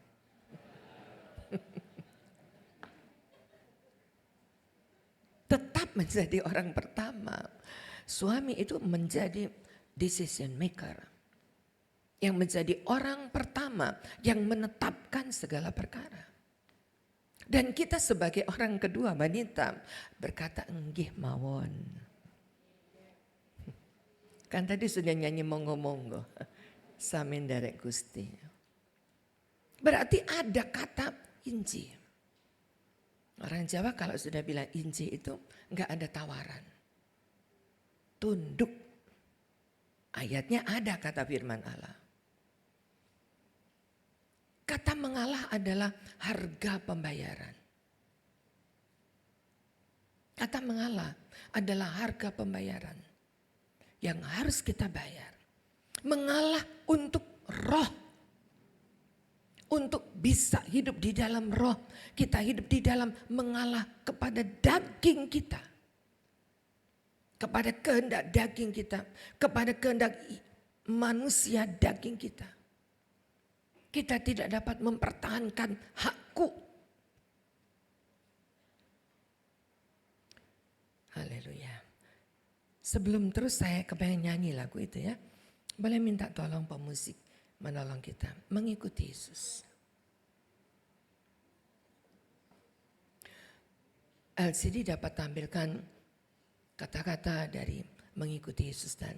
Tetap menjadi orang pertama. Suami itu menjadi decision maker. Yang menjadi orang pertama yang menetapkan segala perkara. Dan kita sebagai orang kedua wanita berkata enggih mawon. Kan tadi sudah nyanyi monggo-monggo. Samin derek Gusti. Berarti ada kata inji. Orang Jawa kalau sudah bilang inji itu enggak ada tawaran. Tunduk. Ayatnya ada kata firman Allah. Kata mengalah adalah harga pembayaran. Kata mengalah adalah harga pembayaran yang harus kita bayar. Mengalah untuk roh. Untuk bisa hidup di dalam roh. Kita hidup di dalam mengalah kepada daging kita. Kepada kehendak daging kita. Kepada kehendak manusia daging kita. Kita tidak dapat mempertahankan hakku. Haleluya. Sebelum terus saya kepengen nyanyi lagu itu ya. Boleh minta tolong pemusik menolong kita mengikuti Yesus. LCD dapat tampilkan kata-kata dari mengikuti Yesus dan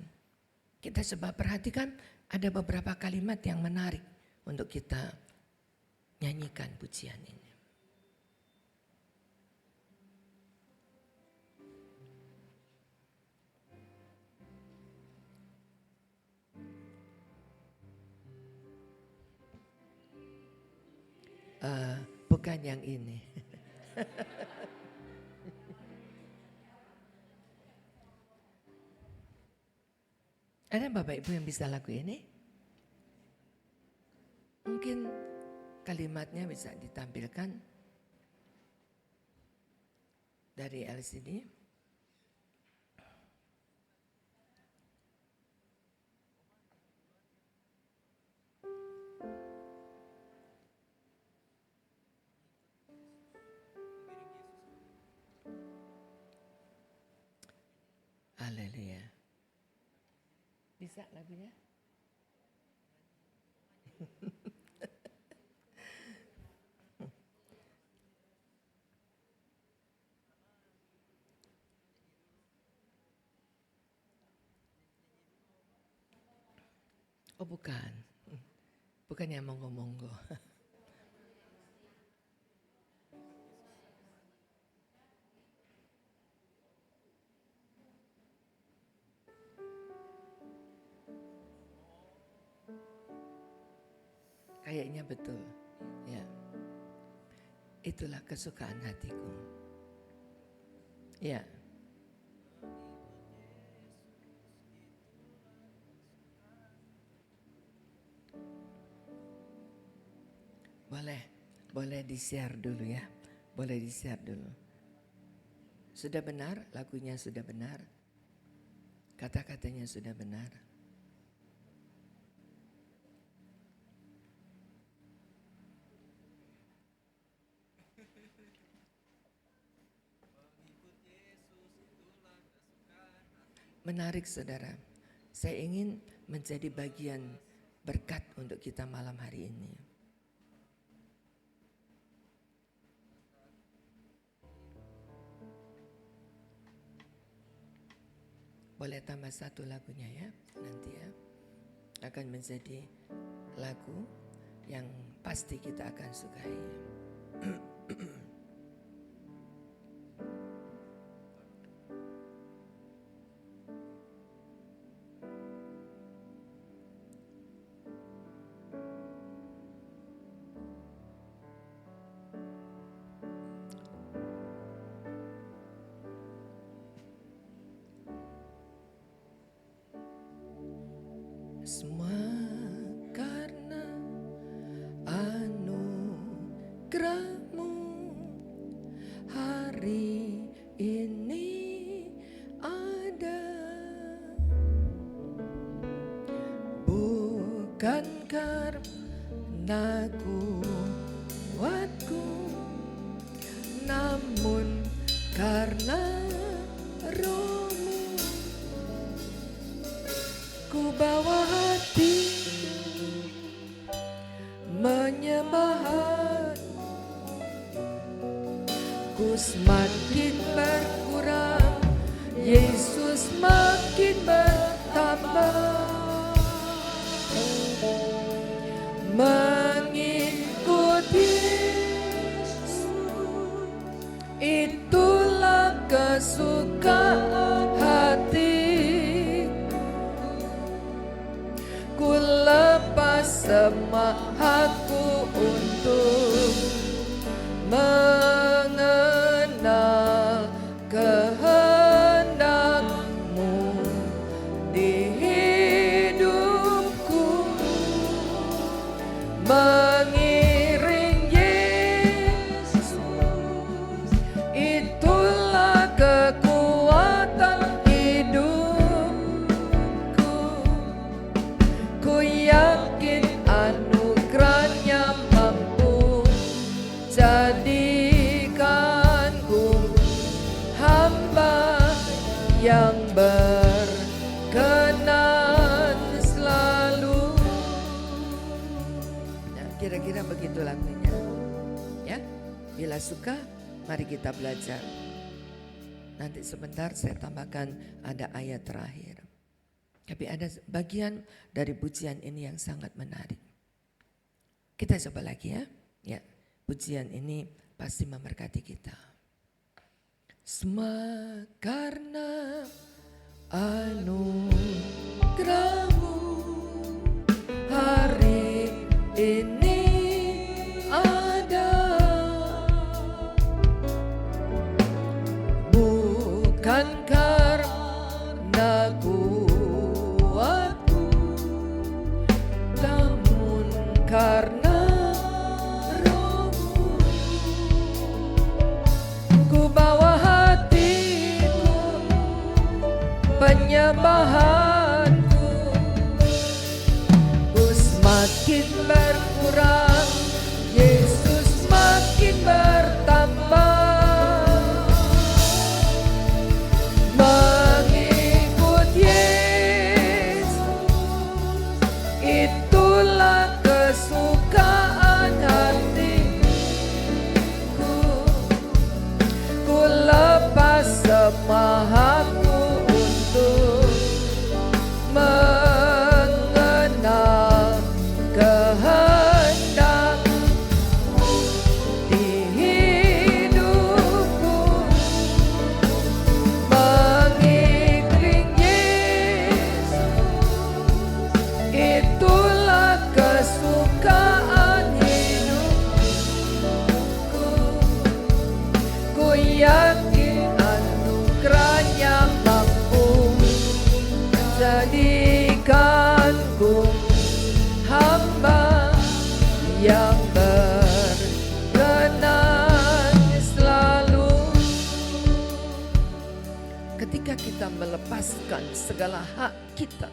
kita coba perhatikan ada beberapa kalimat yang menarik untuk kita nyanyikan pujian ini. Bukan yang ini. Ada Bapak Ibu yang bisa lagu ini? Mungkin kalimatnya bisa ditampilkan dari LCD. Haleluya. Bisa lagunya? Oh bukan. Bukan yang monggo-monggo. Kayaknya betul, ya. Itulah kesukaan hatiku. Ya. Boleh di-share dulu ya. Boleh di-share dulu. Sudah benar, lagunya sudah benar. Kata-katanya sudah benar. Menarik saudara, saya ingin menjadi bagian berkat untuk kita malam hari ini. Boleh tambah satu lagunya ya, nanti ya. Akan menjadi lagu yang pasti kita akan sukai. Semua karena anugerah-Mu hari ini ada. Bukan karena kuatku, namun karena Roh-Mu. Ku bawa hati menyembah, ku semakin berkurang, Yesus makin bertambah. Mengikuti itulah kesukaan hati. Ku lepas semua hakku yang berkenan selalu. Nah, kira-kira begitu lagunya. Ya, bila suka mari kita belajar. Nanti sebentar saya tambahkan ada ayat terakhir. Tapi ada bagian dari pujian ini yang sangat menarik. Kita coba lagi ya. Ya, pujian ini pasti memberkati kita. Semua karena anugerahmu hari ini ada, bukan karena kuatku, namun karena Roh-Mu. Ku bawa hatiku, penyembahanku, ku semakin berkurang, Yesus makin bertambah. Mengikut Yesus, itulah kesukaan hatiku. Ku lepas semua hakku untuk mengenal kehendak di hidupku. Mengiring Yesus, itulah kesukaan hidupku. Ku yakin anugerahnya mampu menjadikanku hamba yang berkenan selalu. Ketika kita melepaskan segala hak kita,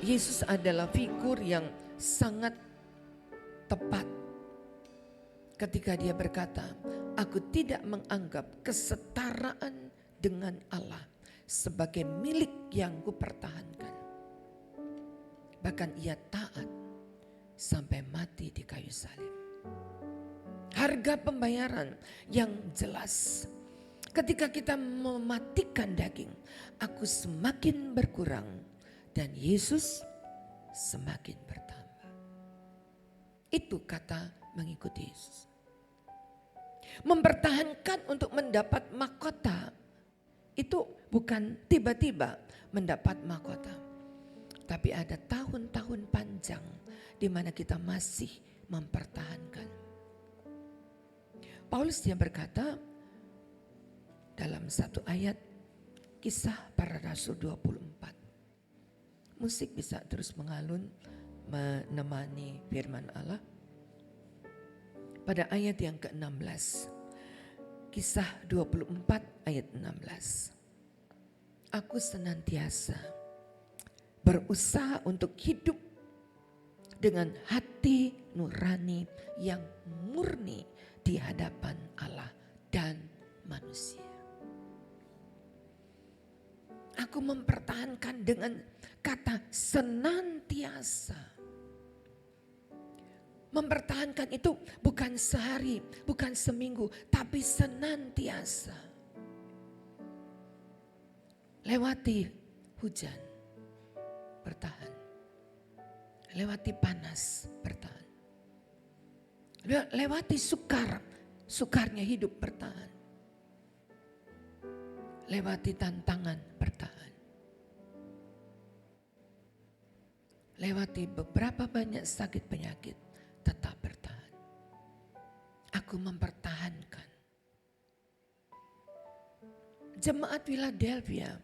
Yesus adalah figur yang sangat tepat ketika dia berkata, aku tidak menganggap kesetaraan dengan Allah sebagai milik yang kupertahankan. Bahkan ia taat sampai mati di kayu salib. Harga pembayaran yang jelas. Ketika kita mematikan daging, aku semakin berkurang dan Yesus semakin bertambah. Itu kata mengikuti Yesus. Mempertahankan untuk mendapat mahkota itu bukan tiba-tiba mendapat mahkota. Tapi ada tahun-tahun panjang di mana kita masih mempertahankan. Paulus dia berkata dalam satu ayat Kisah Para Rasul 24. Musik bisa terus mengalun menemani firman Allah. Pada ayat yang ke-16. Kisah 24 ayat 16. Aku senantiasa berusaha untuk hidup dengan hati nurani yang murni di hadapan Allah dan manusia. Aku mempertahankan dengan kata senantiasa. Mempertahankan itu bukan sehari, bukan seminggu, tapi senantiasa. Lewati hujan, bertahan. Lewati panas, bertahan. Lewati sukarnya hidup, bertahan. Lewati tantangan, bertahan. Lewati beberapa banyak sakit penyakit, tetap bertahan. Aku mempertahankan. Jemaat Philadelphia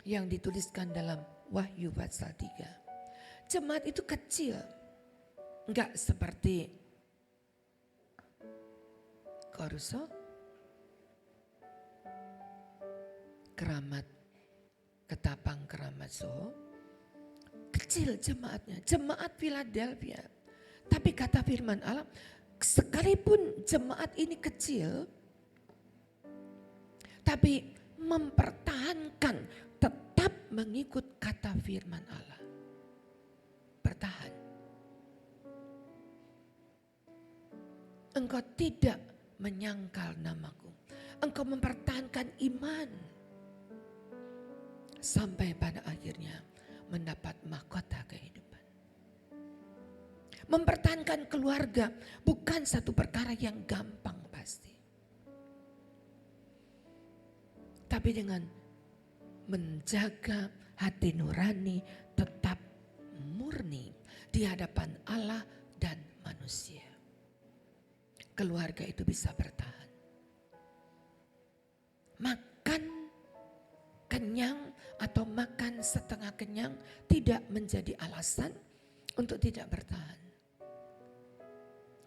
yang dituliskan dalam Wahyu pasal 3. Jemaat itu kecil. Enggak seperti Koruso, Keramat, Ketapang Keramat Soho. Kecil jemaatnya, jemaat Philadelphia. Tapi kata firman Allah, sekalipun jemaat ini kecil, tapi mempertahankan, tetap mengikut kata firman Allah. Bertahan. Engkau tidak menyangkal namaku. Engkau mempertahankan iman. Sampai pada akhirnya mendapat mahkota kehidupan. Mempertahankan keluarga bukan satu perkara yang gampang pasti. Tapi dengan menjaga hati nurani tetap murni di hadapan Allah dan manusia. Keluarga itu bisa bertahan. Makan kenyang atau makan setengah kenyang tidak menjadi alasan untuk tidak bertahan.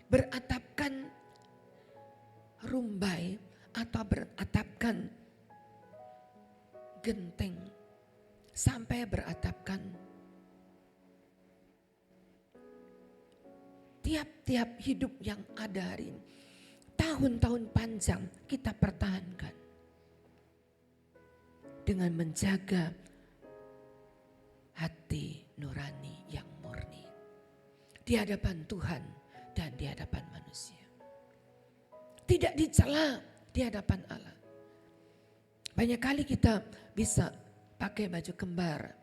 Beratapkan rumbai atau beratapkan genteng sampai beratapkan tiap-tiap hidup yang ada hari ini. Tahun-tahun panjang kita pertahankan. Dengan menjaga hati nurani yang murni. Di hadapan Tuhan dan di hadapan manusia. Tidak dicela di hadapan Allah. Banyak kali kita bisa pakai baju kembar.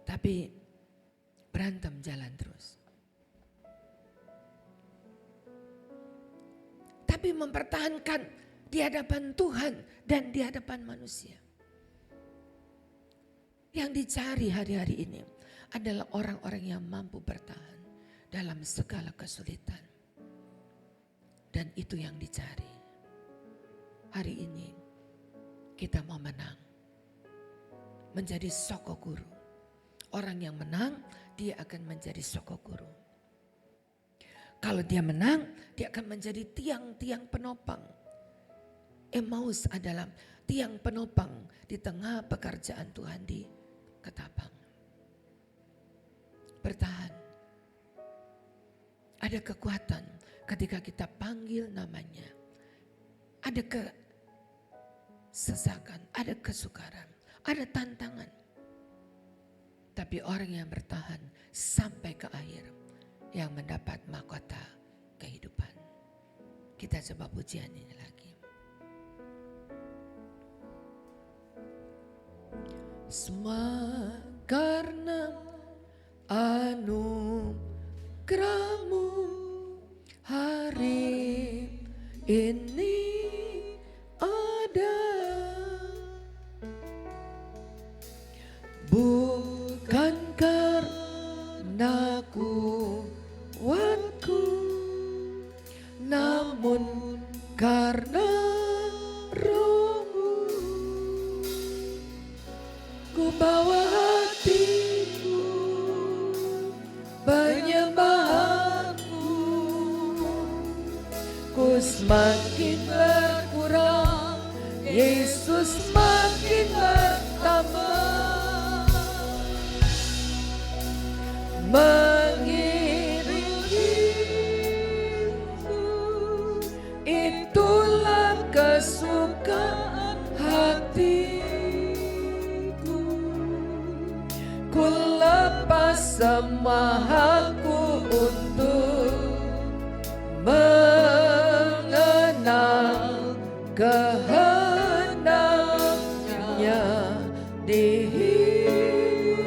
Tapi berantem jalan terus. Tapi mempertahankan di hadapan Tuhan dan di hadapan manusia. Yang dicari hari-hari ini adalah orang-orang yang mampu bertahan dalam segala kesulitan. Dan itu yang dicari. Hari ini kita mau menang. Menjadi soko guru. Orang yang menang dia akan menjadi soko guru. Kalau dia menang dia akan menjadi tiang-tiang penopang. Emmaus adalah tiang penopang di tengah pekerjaan Tuhan di Ketapang. Bertahan. Ada kekuatan ketika kita panggil namanya. Ada kesesakan, ada kesukaran, ada tantangan. Tapi orang yang bertahan sampai ke akhir yang mendapat mahkota kehidupan. Kita coba pujian ini lagi. Semua karena anugerahmu hari ini ada. Bukan karena kuatku, namun karena Roh-Mu. Ku bawa hatiku, penyembahanku, ku semakin berkurang, Yesus semakin bertambah, mengiringiku, itulah kesukaan hatiku. Ku lepas semua hakku untuk mengenal kehendaknya di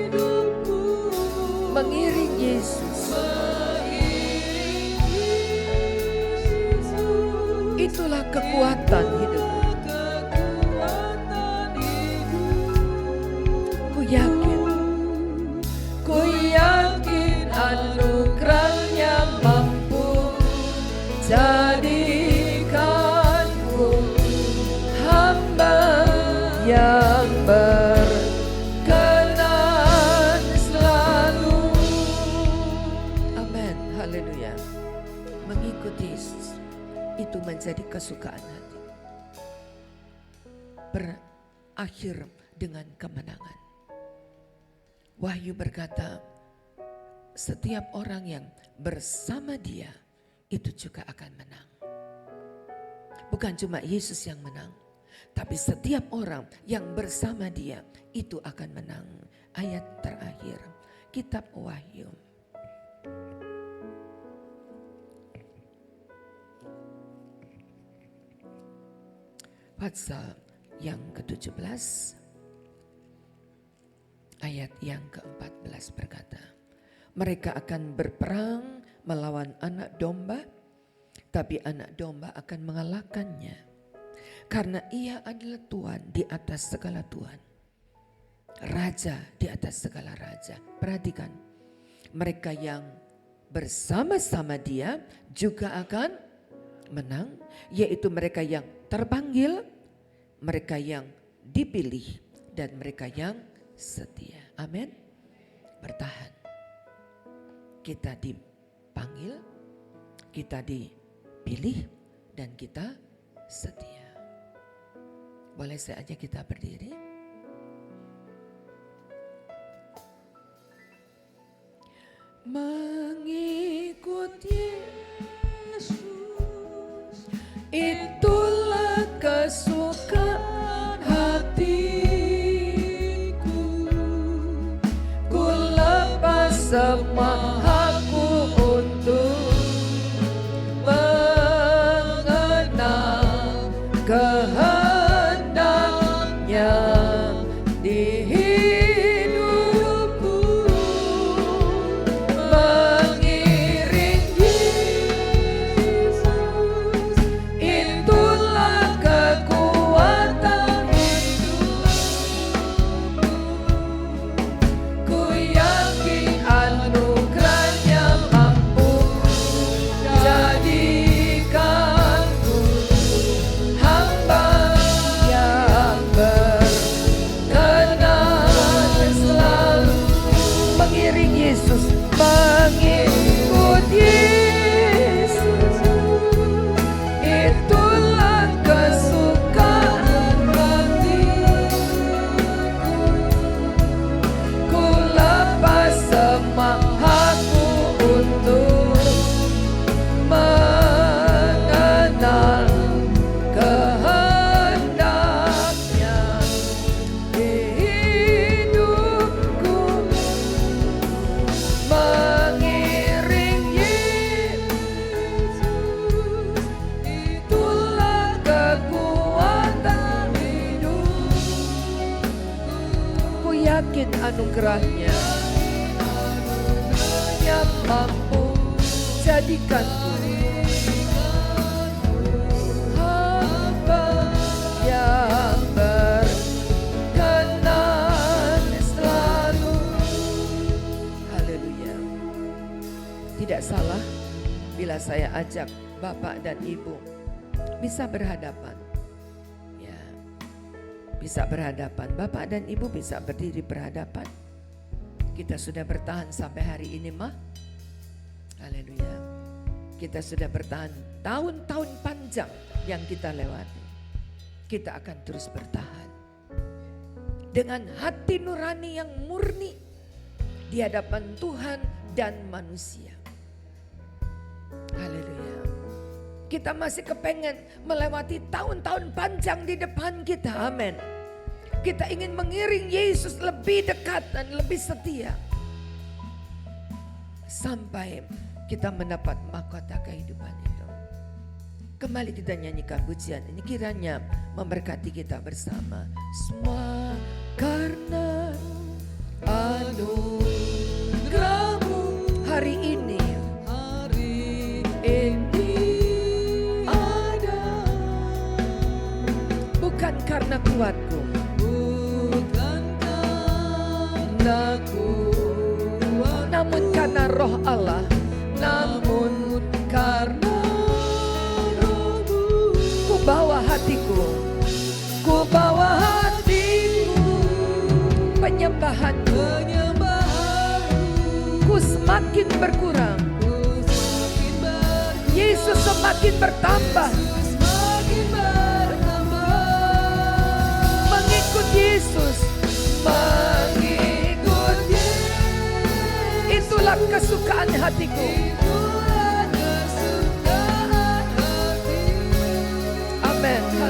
hidupku. Mengiring Yesus. Itulah kekuatan hidup. Ku yakin anugerahnya mampu jadikanku hamba yang berkenan selalu. Amin, haleluya. Mengikuti Yesus itu menjadi kesukaan hati. Berakhir dengan kemenangan. Wahyu berkata, setiap orang yang bersama dia itu juga akan menang. Bukan cuma Yesus yang menang, tapi setiap orang yang bersama dia itu akan menang. Ayat terakhir, kitab Wahyu. Pasal yang ke-17, ayat yang ke-14 berkata, mereka akan berperang melawan anak domba, tapi anak domba akan mengalahkannya. Karena ia adalah Tuhan di atas segala Tuhan, Raja di atas segala Raja. Perhatikan, mereka yang bersama-sama dia juga akan menang, yaitu mereka yang terpanggil, mereka yang dipilih, dan mereka yang setia. Amin. Bertahan. Kita dipanggil, kita dipilih, dan kita setia. Boleh saya ajak kita berdiri? Mengikut Yesus, itulah kesukaan hatiku. Ku lepas semua hakku untuk mengenal kehendaknya di hidupku. Mengiring Yesus, itulah kekuatan hidupku. Ku yakin anugerahnya mampu jadikanku hamba yang berkenan selalu. Mengiring Yesus, mengikut Yesus, itulah kesukaan hatiku. Ku lepas semua hakku untuk mengenal kehendaknya di hidupku. Mengiring Yesus, itulah kekuatan hidupku. Ku yakin anugerahnya yang mampu jadikanku hamba yang berkenan selalu. Haleluya. Tidak salah bila saya ajak Bapak dan Ibu bisa berhadapan. Ya, bisa berhadapan. Bapak dan Ibu bisa berdiri berhadapan. Kita sudah bertahan sampai hari ini, mah. Haleluya. Kita sudah bertahan tahun-tahun panjang yang kita lewati. Kita akan terus bertahan dengan hati nurani yang murni di hadapan Tuhan dan manusia. Haleluya. Kita masih kepengen melewati tahun-tahun panjang di depan kita. Amin. Kita ingin mengiring Yesus lebih dekat dan lebih setia. Sampai kita mendapat mahkota kehidupan itu. Kembali kita nyanyikan pujian ini, kiranya memberkati kita bersama. Semua karena anugerahmu hari ini ada. Bukan karena kuatku, namun karena roh Allah, namun karena rohmu. Ku bawa hatiku, ku bawa hatiku, penyembahanku, ku semakin berkurang, Yesus semakin bertambah. Mengikut Yesus, mengikut Yesus, itulah kesukaan hatiku.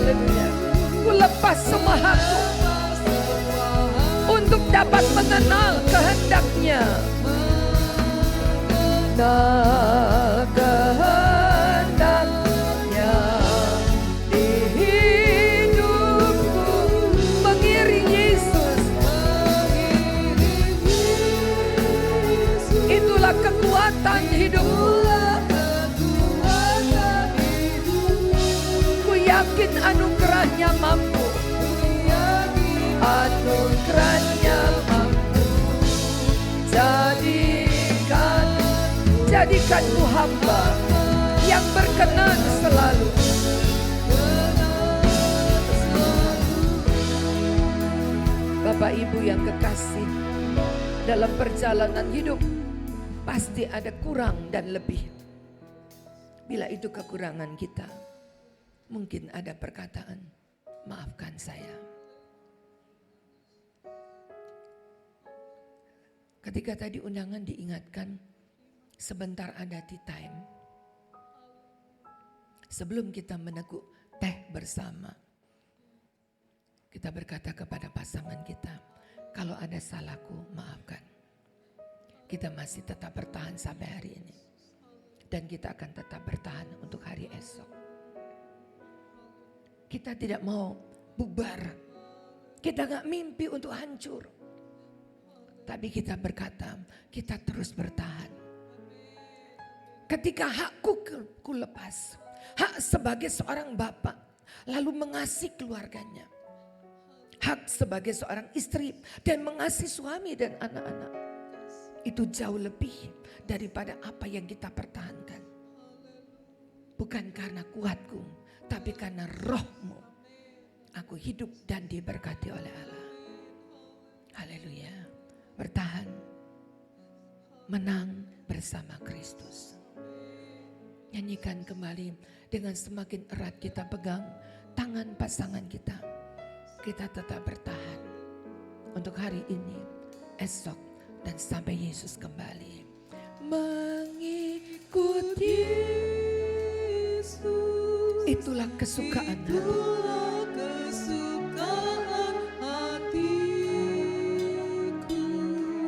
Haleluya. Ku lepas semua hakku untuk dapat mengenal kehendaknya. Nah, kehendaknya di hidupku, mengiring Yesus. Itulah kekuatan hidupku. Ku yakin anugerahnya mampu. Anugerahnya mampu. Jadikanku hamba yang berkenan selalu. Bapak Ibu yang kekasih, dalam perjalanan hidup pasti ada kurang dan lebih. Bila itu kekurangan kita, mungkin ada perkataan, maafkan saya. Ketika tadi undangan diingatkan, sebentar ada tea time. Sebelum kita meneguk teh bersama, kita berkata kepada pasangan kita, kalau ada salahku maafkan. Kita masih tetap bertahan sampai hari ini. Dan kita akan tetap bertahan untuk hari esok. Kita tidak mau bubar. Kita gak mimpi untuk hancur. Tapi kita berkata, kita terus bertahan. Ketika hakku ku lepas, hak sebagai seorang bapak, lalu mengasihi keluarganya. Hak sebagai seorang istri dan mengasihi suami dan anak-anak. Itu jauh lebih daripada apa yang kita pertahankan. Bukan karena kuatku, tapi karena rohmu. Aku hidup dan diberkati oleh Allah. Haleluya. Bertahan, menang bersama Kristus. Nyanyikan kembali dengan semakin erat kita pegang tangan pasangan kita. Kita tetap bertahan untuk hari ini, esok, dan sampai Yesus kembali. Mengikut Yesus, itulah kesukaan hatiku.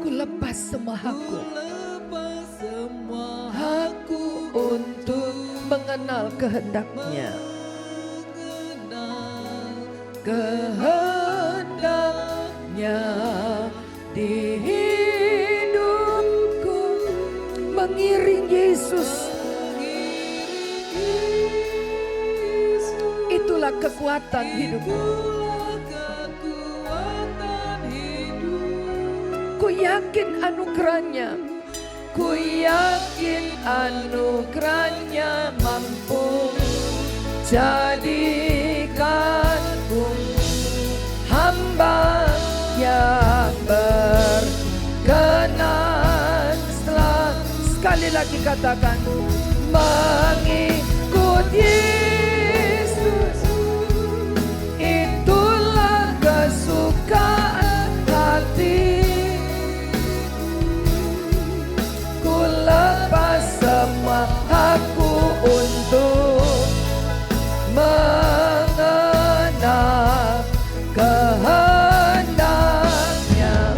Ku lepas semua hakku untuk mengenal kehendaknya. Kehendaknya di hidupku, mengiring Yesus. Itulah kekuatan hidupku. Ku yakin anugerahnya. Ku yakin anugerahnya mampu jadikanku hamba yang berkenan. Sekali lagi katakan, mengikut Yesus, itulah kesukaan hati. Lepas semua hakku untuk mengenal kehendaknya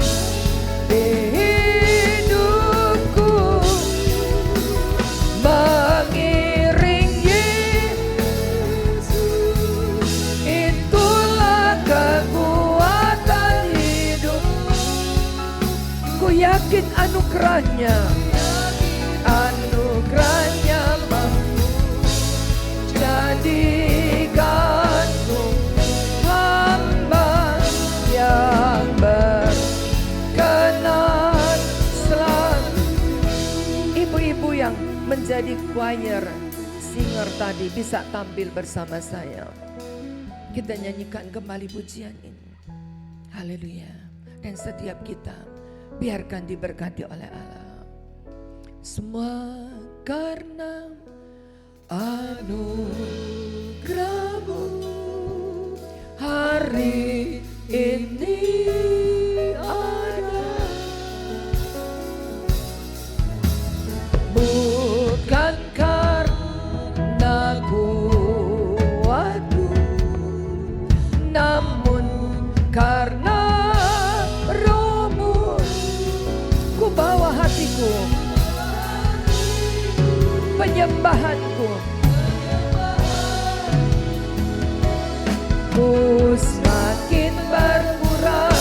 di hidupku, mengiring Yesus. Itulah kekuatan hidup. Ku yakin anugerahnya. Anugerahnya mampu jadikanku hamba yang berkenan selalu. Ibu-ibu yang menjadi choir singer tadi bisa tampil bersama saya. Kita nyanyikan kembali pujian ini. Haleluya. Dan setiap kita biarkan diberkati oleh Allah. Semua karena anugerahmu hari ini ada. Bukan karena kuatku, namun karena Roh-Mu ku bawa hatiku, penyembahanku, ku semakin berkurang,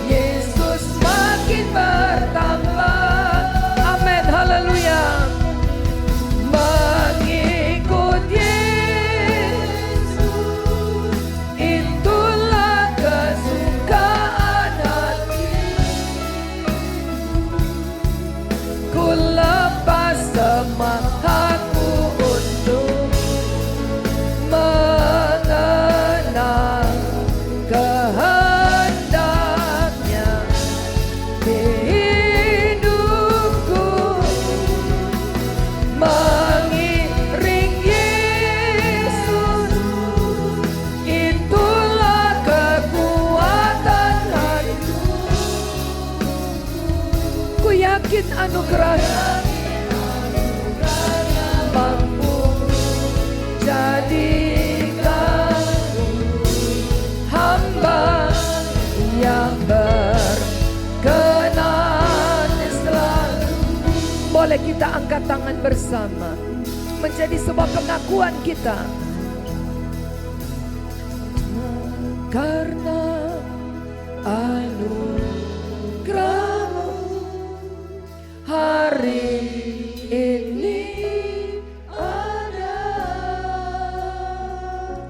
Yesus makin bertambah. Amin, haleluya. Mengikut Yesus, itulah kesukaan hati. Ku lepas semangatku untuk mengenal kehendaknya di hidupku, mengiring Yesus, itulah kekuatan hatiku. Ku yakin anugerahnya mampu jadikanku hamba yang berkenan selalu. Boleh kita angkat tangan bersama, menjadi sebuah pengakuan kita. Karena anugerah-Mu hari ini ada,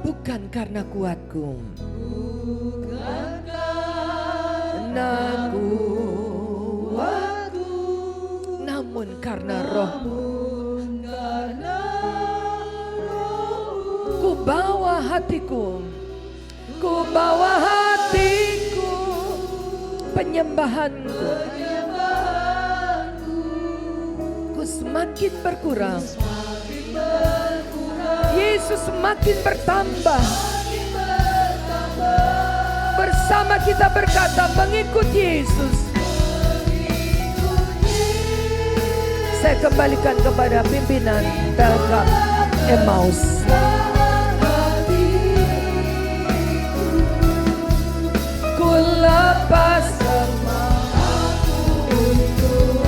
bukan karena kuatku, bukan karena kuatku, namun karena Roh-Mu. Ku bawa hatiku, ku bawa hatiku, penyembahanku, ku semakin berkurang, Yesus semakin bertambah. Bersama kita berkata, mengikut Yesus. Saya kembalikan kepada pimpinan Telka Emmaus. Ku lepas semangatku untuk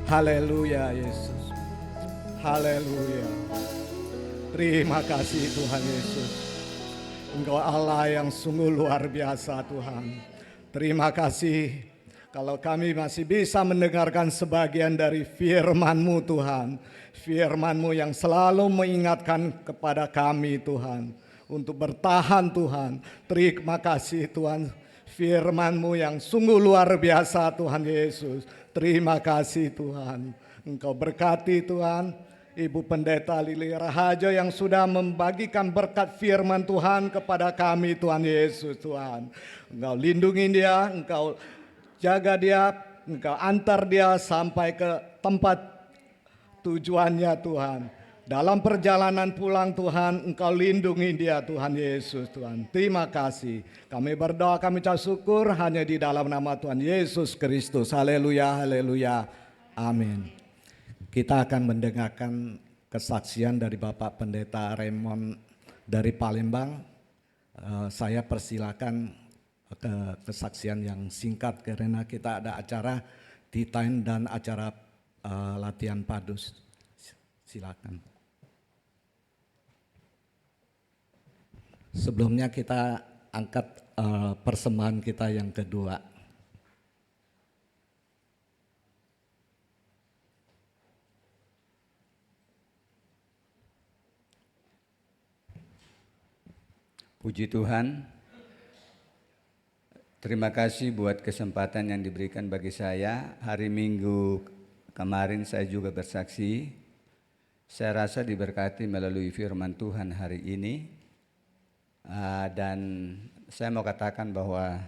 Haleluya Yesus. Haleluya. Terima kasih Tuhan Yesus. Engkau Allah yang sungguh luar biasa Tuhan. Terima kasih kalau kami masih bisa mendengarkan sebagian dari firman-Mu Tuhan. Firman-Mu yang selalu mengingatkan kepada kami Tuhan. Untuk bertahan Tuhan. Terima kasih Tuhan. Firman-Mu yang sungguh luar biasa Tuhan Yesus. Terima kasih Tuhan. Engkau berkati Tuhan Ibu Pendeta Lili Rahajo yang sudah membagikan berkat firman Tuhan kepada kami Tuhan Yesus Tuhan. Engkau lindungi dia, Engkau jaga dia, Engkau antar dia sampai ke tempat tujuannya Tuhan. Dalam perjalanan pulang Tuhan, Engkau lindungi dia Tuhan Yesus Tuhan. Terima kasih. Kami berdoa, kami ucap syukur hanya di dalam nama Tuhan Yesus Kristus. Haleluya, haleluya. Amin. Kita akan mendengarkan kesaksian dari Bapak Pendeta Raymond dari Palembang. Saya persilakan kesaksian yang singkat karena kita ada acara T-Time dan acara latihan padus. Silakan. Sebelumnya kita angkat persembahan kita yang kedua. Puji Tuhan, Terima kasih buat kesempatan yang diberikan bagi saya. Hari Minggu kemarin saya juga bersaksi. Saya rasa diberkati melalui firman Tuhan hari ini. Dan saya mau katakan bahwa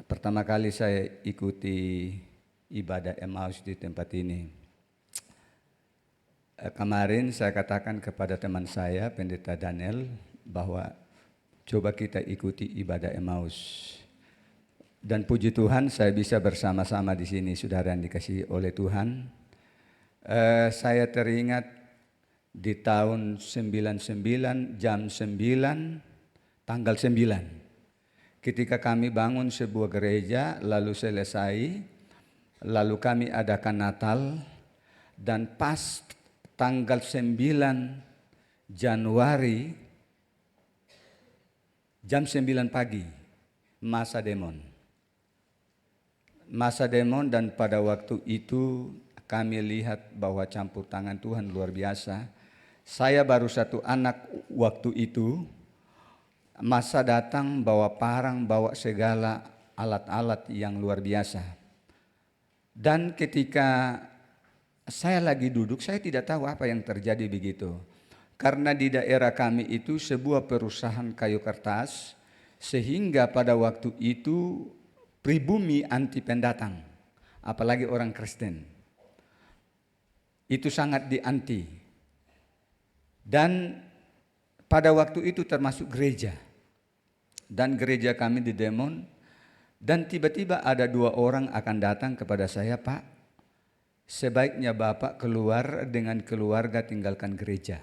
pertama kali saya ikuti ibadah Emmaus di tempat ini. Kemarin saya katakan kepada teman saya, Pendeta Daniel, bahwa coba kita ikuti ibadah Emmaus. Dan puji Tuhan saya bisa bersama-sama di sini, saudara yang dikasihi oleh Tuhan. Saya teringat di tahun 99 jam 9 tanggal 9. Ketika kami bangun sebuah gereja lalu selesai, lalu kami adakan Natal, dan pas tanggal 9 Januari jam 9 pagi masa demon. Dan pada waktu itu kami lihat bahwa campur tangan Tuhan luar biasa. Saya baru satu anak waktu itu. Masa datang bawa parang, bawa segala alat-alat yang luar biasa. Dan ketika saya lagi duduk, saya tidak tahu apa yang terjadi begitu. Karena di daerah kami itu sebuah perusahaan kayu kertas, sehingga pada waktu itu pribumi anti pendatang, apalagi orang Kristen. Itu sangat dianti. Dan pada waktu itu termasuk gereja. Dan gereja kami di Demon. Dan tiba-tiba ada 2 orang akan datang kepada saya, Pak, sebaiknya Bapak keluar dengan keluarga, tinggalkan gereja.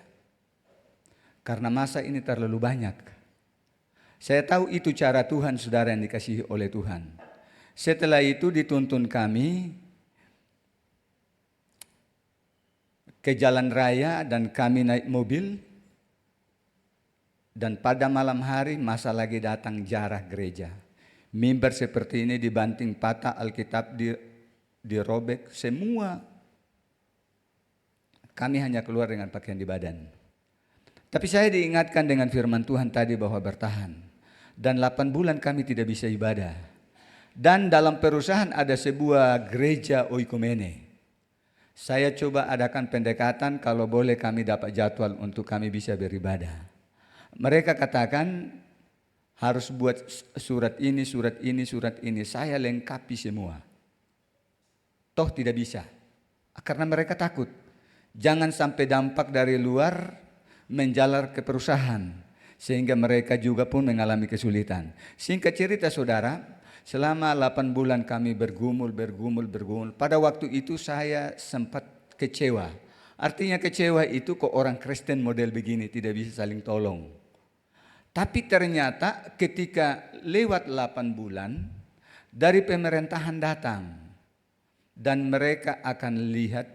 Karena masa ini terlalu banyak. Saya tahu itu cara Tuhan, saudara yang dikasihi oleh Tuhan. Setelah itu dituntun kami ke jalan raya dan kami naik mobil. Dan pada malam hari masa lagi datang jarak gereja. Mimbar seperti ini dibanting patah, Alkitab dirobek semua. Kami hanya keluar dengan pakaian di badan. Tapi saya diingatkan dengan firman Tuhan tadi bahwa bertahan. Dan 8 bulan kami tidak bisa ibadah. Dan dalam perusahaan ada sebuah gereja oikumene. Saya coba adakan pendekatan kalau boleh kami dapat jadwal untuk kami bisa beribadah. Mereka katakan harus buat surat ini, surat ini, surat ini. Saya lengkapi semua. Toh tidak bisa. Karena mereka takut. Jangan sampai dampak dari luar menjalar ke perusahaan. Sehingga mereka juga pun mengalami kesulitan. Singkat cerita saudara, selama 8 bulan kami bergumul. Pada waktu itu saya sempat kecewa. Artinya kecewa itu kok orang Kristen model begini tidak bisa saling tolong. Tapi ternyata ketika lewat 8 bulan dari pemerintahan datang. Dan mereka akan lihat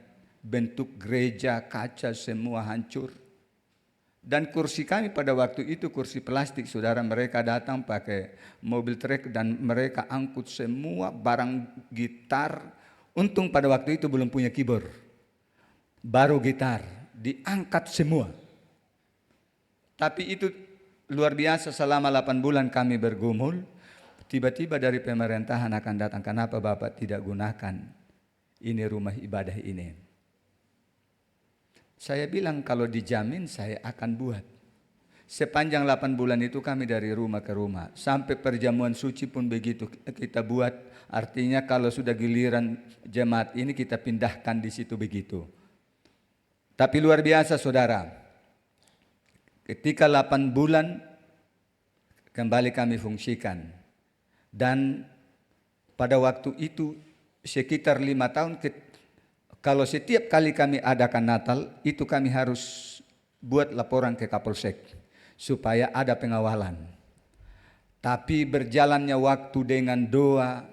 bentuk gereja, kaca semua hancur. Dan kursi kami pada waktu itu kursi plastik, saudara. Mereka datang pakai mobil truk dan mereka angkut semua barang gitar. Untung pada waktu itu belum punya keyboard. Baru gitar, diangkat semua. Tapi itu luar biasa, selama 8 bulan kami bergumul. Tiba-tiba dari pemerintahan akan datang, kenapa Bapak tidak gunakan ini rumah ibadah ini? Saya bilang kalau dijamin saya akan buat. Sepanjang 8 bulan itu kami dari rumah ke rumah. Sampai perjamuan suci pun begitu kita buat. Artinya kalau sudah giliran jemaat ini kita pindahkan di situ begitu. Tapi luar biasa saudara. Ketika 8 bulan kembali kami fungsikan. Dan pada waktu itu sekitar 5 tahun kalau setiap kali kami adakan Natal, itu kami harus buat laporan ke Kapolsek supaya ada pengawalan. Tapi berjalannya waktu dengan doa,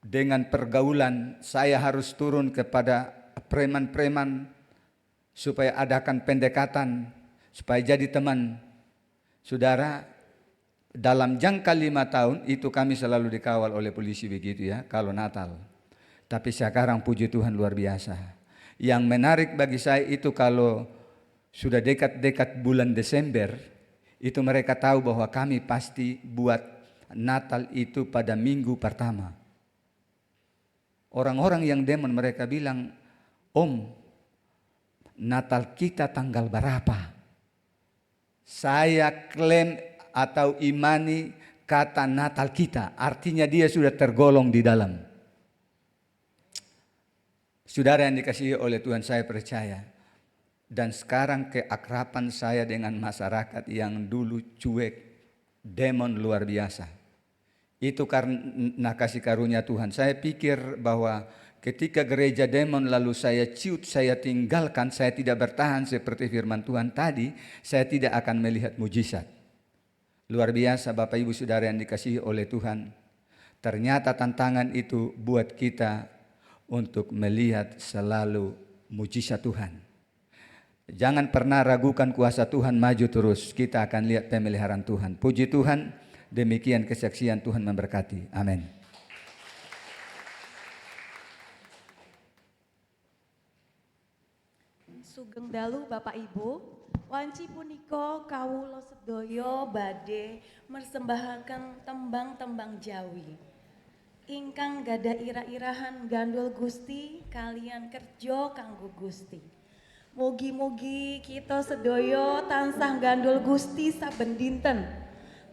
dengan pergaulan, saya harus turun kepada preman-preman supaya adakan pendekatan, supaya jadi teman. Saudara, dalam jangka 5 tahun itu kami selalu dikawal oleh polisi begitu ya, kalau Natal. Tapi sekarang puji Tuhan luar biasa. Yang menarik bagi saya itu kalau sudah dekat-dekat bulan Desember, itu mereka tahu bahwa kami pasti buat Natal itu pada minggu pertama. Orang-orang yang demon mereka bilang, Om, Natal kita tanggal berapa? Saya klaim atau imani kata Natal kita, artinya dia sudah tergolong di dalam. Saudara yang dikasihi oleh Tuhan, saya percaya. Dan sekarang keakraban saya dengan masyarakat yang dulu cuek, demon luar biasa. Itu karena kasih karunia Tuhan. Saya pikir bahwa ketika gereja demon lalu saya ciut, saya tinggalkan, saya tidak bertahan seperti firman Tuhan tadi, saya tidak akan melihat mujizat. Luar biasa Bapak Ibu Saudara yang dikasihi oleh Tuhan. Ternyata tantangan itu buat kita untuk melihat selalu mujizat Tuhan. Jangan pernah ragukan kuasa Tuhan, maju terus. Kita akan lihat pemeliharaan Tuhan. Puji Tuhan. Demikian kesaksian, Tuhan memberkati. Amin. Sugeng dalu Bapak Ibu, wanci punika kawula sedaya badhe mersembahaken tembang-tembang Jawi ingkang gadah ira-irahan gandul Gusti kalian kerja kanggo Gusti. Mugi-mugi kita sedaya tansah gandul Gusti saben dinten.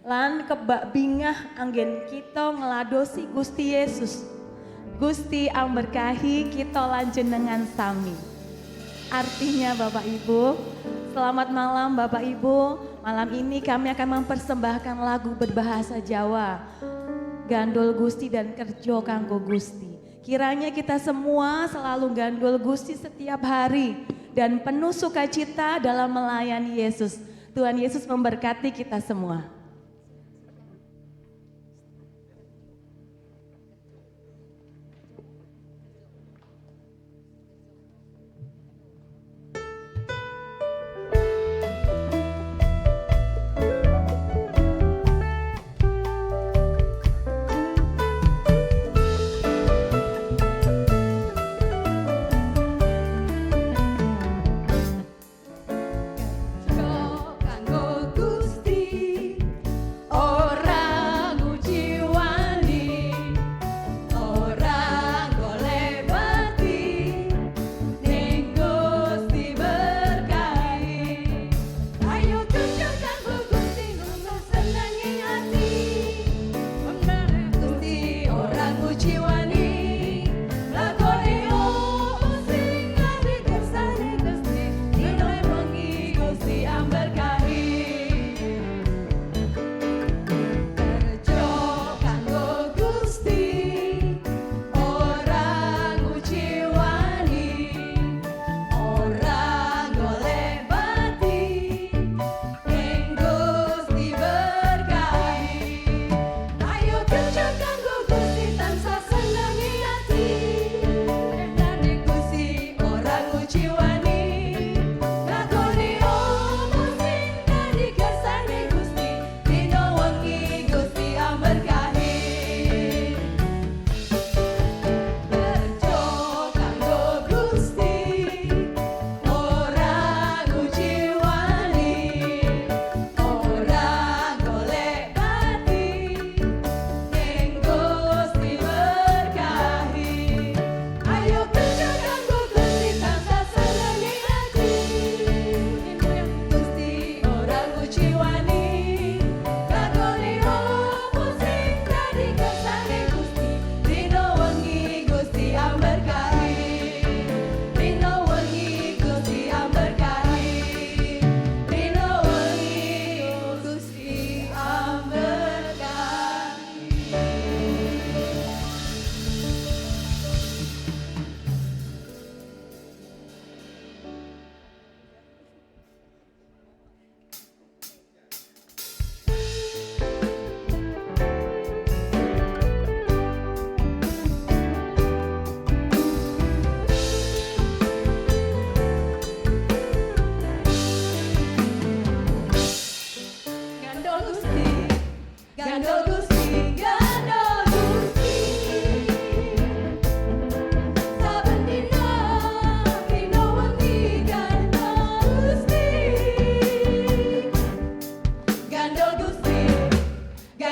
Lan kebak bingah anggen kita ngeladosi Gusti Yesus. Gusti amberkahi kita lan jenengan sami. Artinya Bapak Ibu, selamat malam Bapak Ibu. Malam ini kami akan mempersembahkan lagu berbahasa Jawa, Gandul Gusti dan Kerjo Kanggo Gusti. Kiranya kita semua selalu gandul Gusti setiap hari dan penuh sukacita dalam melayani Yesus. Tuhan Yesus memberkati kita semua.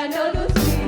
Gandol Gusti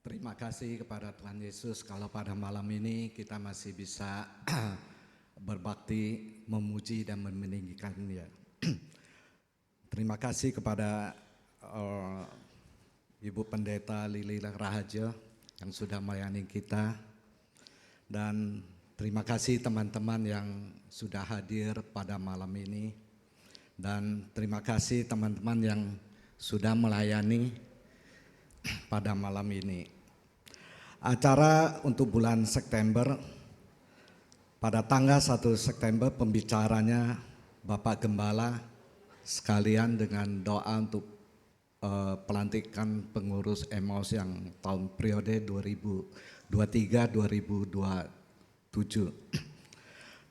Terima kasih kepada Tuhan Yesus kalau pada malam ini kita masih bisa berbakti, memuji dan meninggikan Dia. Terima kasih kepada Ibu Pendeta Lili Rahaja yang sudah melayani kita. Dan terima kasih teman-teman yang sudah hadir pada malam ini. Dan terima kasih teman-teman yang sudah melayani pada malam ini. Acara untuk bulan September, pada tanggal 1 September pembicaranya Bapak Gembala sekalian dengan doa untuk pelantikan pengurus Emmaus yang tahun periode 2023-2027.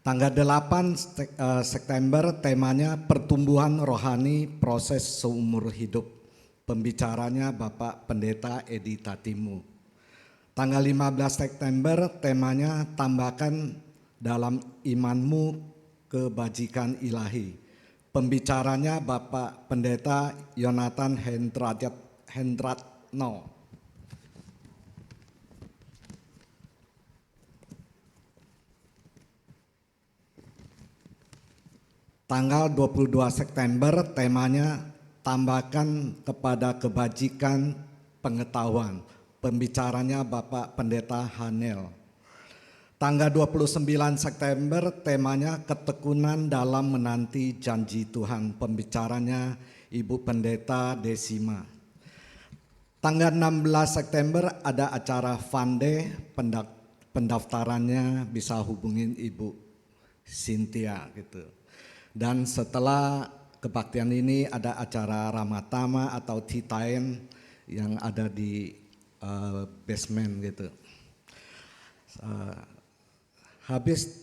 Tanggal 8 September temanya pertumbuhan rohani proses seumur hidup. Pembicaranya Bapak Pendeta Edi Tatimu. Tanggal 15 September temanya tambahkan dalam imanmu kebajikan ilahi. Pembicaranya Bapak Pendeta Yonatan Hendratno. Tanggal 22 September temanya tambahkan kepada kebajikan pengetahuan. Pembicaranya Bapak Pendeta Hanel. Tanggal 29 September temanya ketekunan dalam menanti janji Tuhan. Pembicaranya Ibu Pendeta Desima. Tanggal 16 September ada acara Fande, pendaftarannya bisa hubungin Ibu Cynthia gitu. Dan setelah kebaktian ini ada acara Ramatama atau tea time yang ada di basement gitu. Habis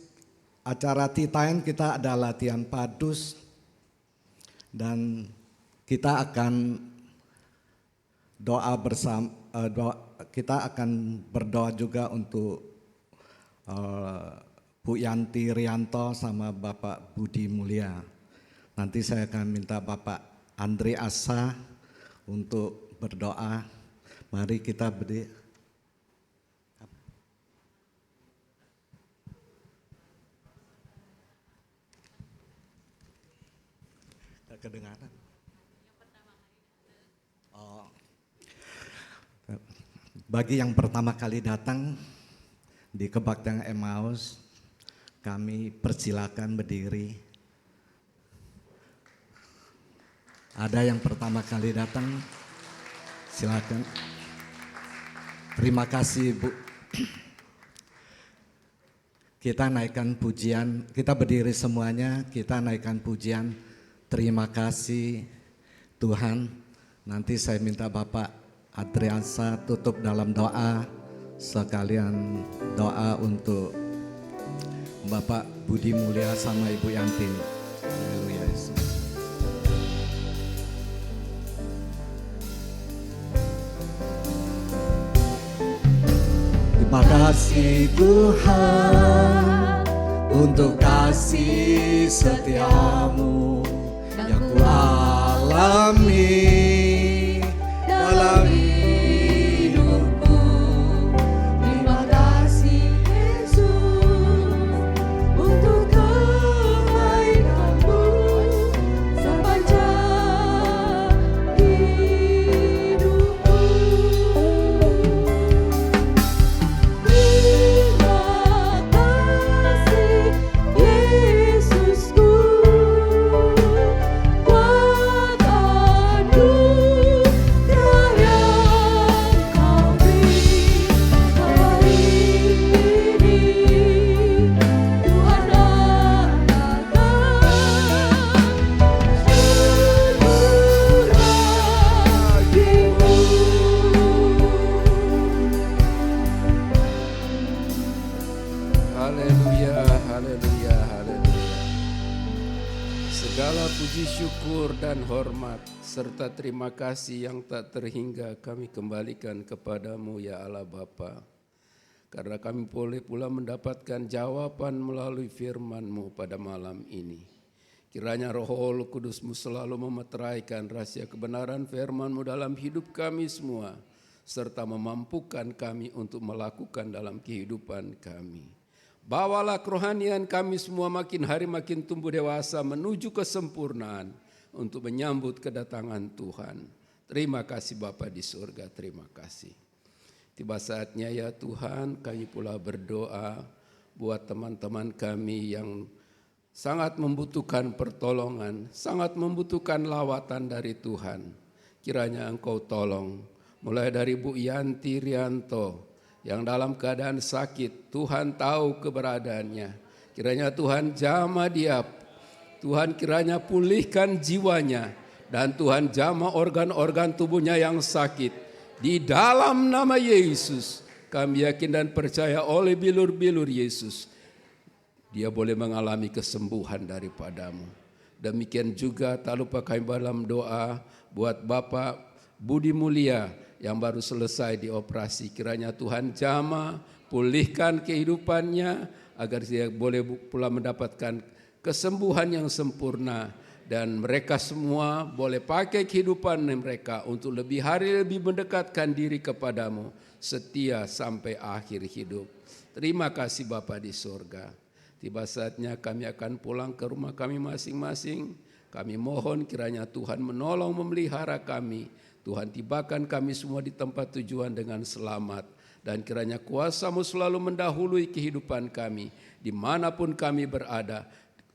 acara tea time kita ada latihan padus dan kita akan doa bersama. Kita akan berdoa juga untuk Bu Yanti Rianto sama Bapak Budi Mulia. Nanti saya akan minta Bapak Andri Asa untuk berdoa. Mari kita berdiri. Kedengaran. Bagi yang pertama kali datang di Kebaktian Emmaus, kami persilakan berdiri. Ada yang pertama kali datang, silakan. Terima kasih Bu. Kita naikkan pujian, kita berdiri semuanya, kita naikkan pujian. Terima kasih Tuhan. Nanti saya minta Bapak Adriansa tutup dalam doa, sekalian doa untuk Bapak Budi Mulia sama Ibu Yanti. Haleluya Yesus. Terima kasih Tuhan untuk kasih setiamu yang ku alami dalam hidupku. Terima kasih Yesus untuk kebaikanmu sepanjang hidupku. Terima kasih Yesusku buat anugerah yang Kau beri hari ini. Tuhan Haleluya, haleluya, haleluya. Segala puji syukur dan hormat serta terima kasih yang tak terhingga kami kembalikan kepadamu ya Allah Bapa. Karena kami boleh pula mendapatkan jawaban melalui firman-Mu pada malam ini. Kiranya Roh Kudus-Mu selalu memeteraikan rahasia kebenaran firman-Mu dalam hidup kami semua, serta memampukan kami untuk melakukan dalam kehidupan kami. Bawalah kerohanian kami semua makin hari makin tumbuh dewasa menuju kesempurnaan untuk menyambut kedatangan Tuhan. Terima kasih Bapa di surga, terima kasih. Tiba saatnya ya Tuhan, kami pula berdoa buat teman-teman kami yang sangat membutuhkan pertolongan, sangat membutuhkan lawatan dari Tuhan. Kiranya Engkau tolong, mulai dari Bu Yanti Rianto yang dalam keadaan sakit, Tuhan tahu keberadaannya. Kiranya Tuhan jamah dia, Tuhan kiranya pulihkan jiwanya, dan Tuhan jamah organ-organ tubuhnya yang sakit. Di dalam nama Yesus, kami yakin dan percaya oleh bilur-bilur Yesus, dia boleh mengalami kesembuhan daripadamu. Demikian juga tak lupa kami dalam doa buat Bapak Budi Mulia yang baru selesai dioperasi. Kiranya Tuhan jamah, pulihkan kehidupannya agar dia boleh pula mendapatkan kesembuhan yang sempurna. Dan mereka semua boleh pakai kehidupan mereka untuk lebih hari lebih mendekatkan diri kepadamu, setia sampai akhir hidup. Terima kasih Bapa di surga. Tiba saatnya kami akan pulang ke rumah kami masing-masing. Kami mohon kiranya Tuhan menolong memelihara kami. Tuhan tibakan kami semua di tempat tujuan dengan selamat. Dan kiranya kuasa-Mu selalu mendahului kehidupan kami. Dimanapun kami berada,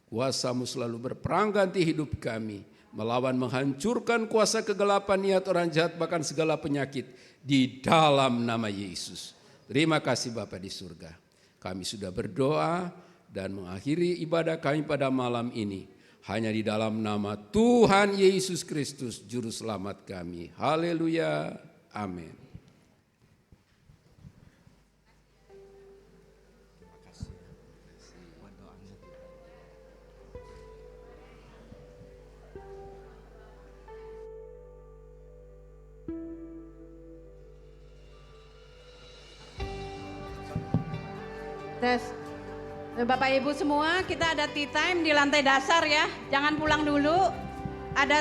kuasa-Mu selalu berperang ganti hidup kami. Melawan menghancurkan kuasa kegelapan niat orang jahat bahkan segala penyakit. Di dalam nama Yesus. Terima kasih Bapa di surga. Kami sudah berdoa dan mengakhiri ibadah kami pada malam ini. Hanya di dalam nama Tuhan Yesus Kristus, Juru Selamat kami. Haleluya. Amin. Tes. Bapak Ibu semua, kita ada tea time di lantai dasar ya. Jangan pulang dulu. Ada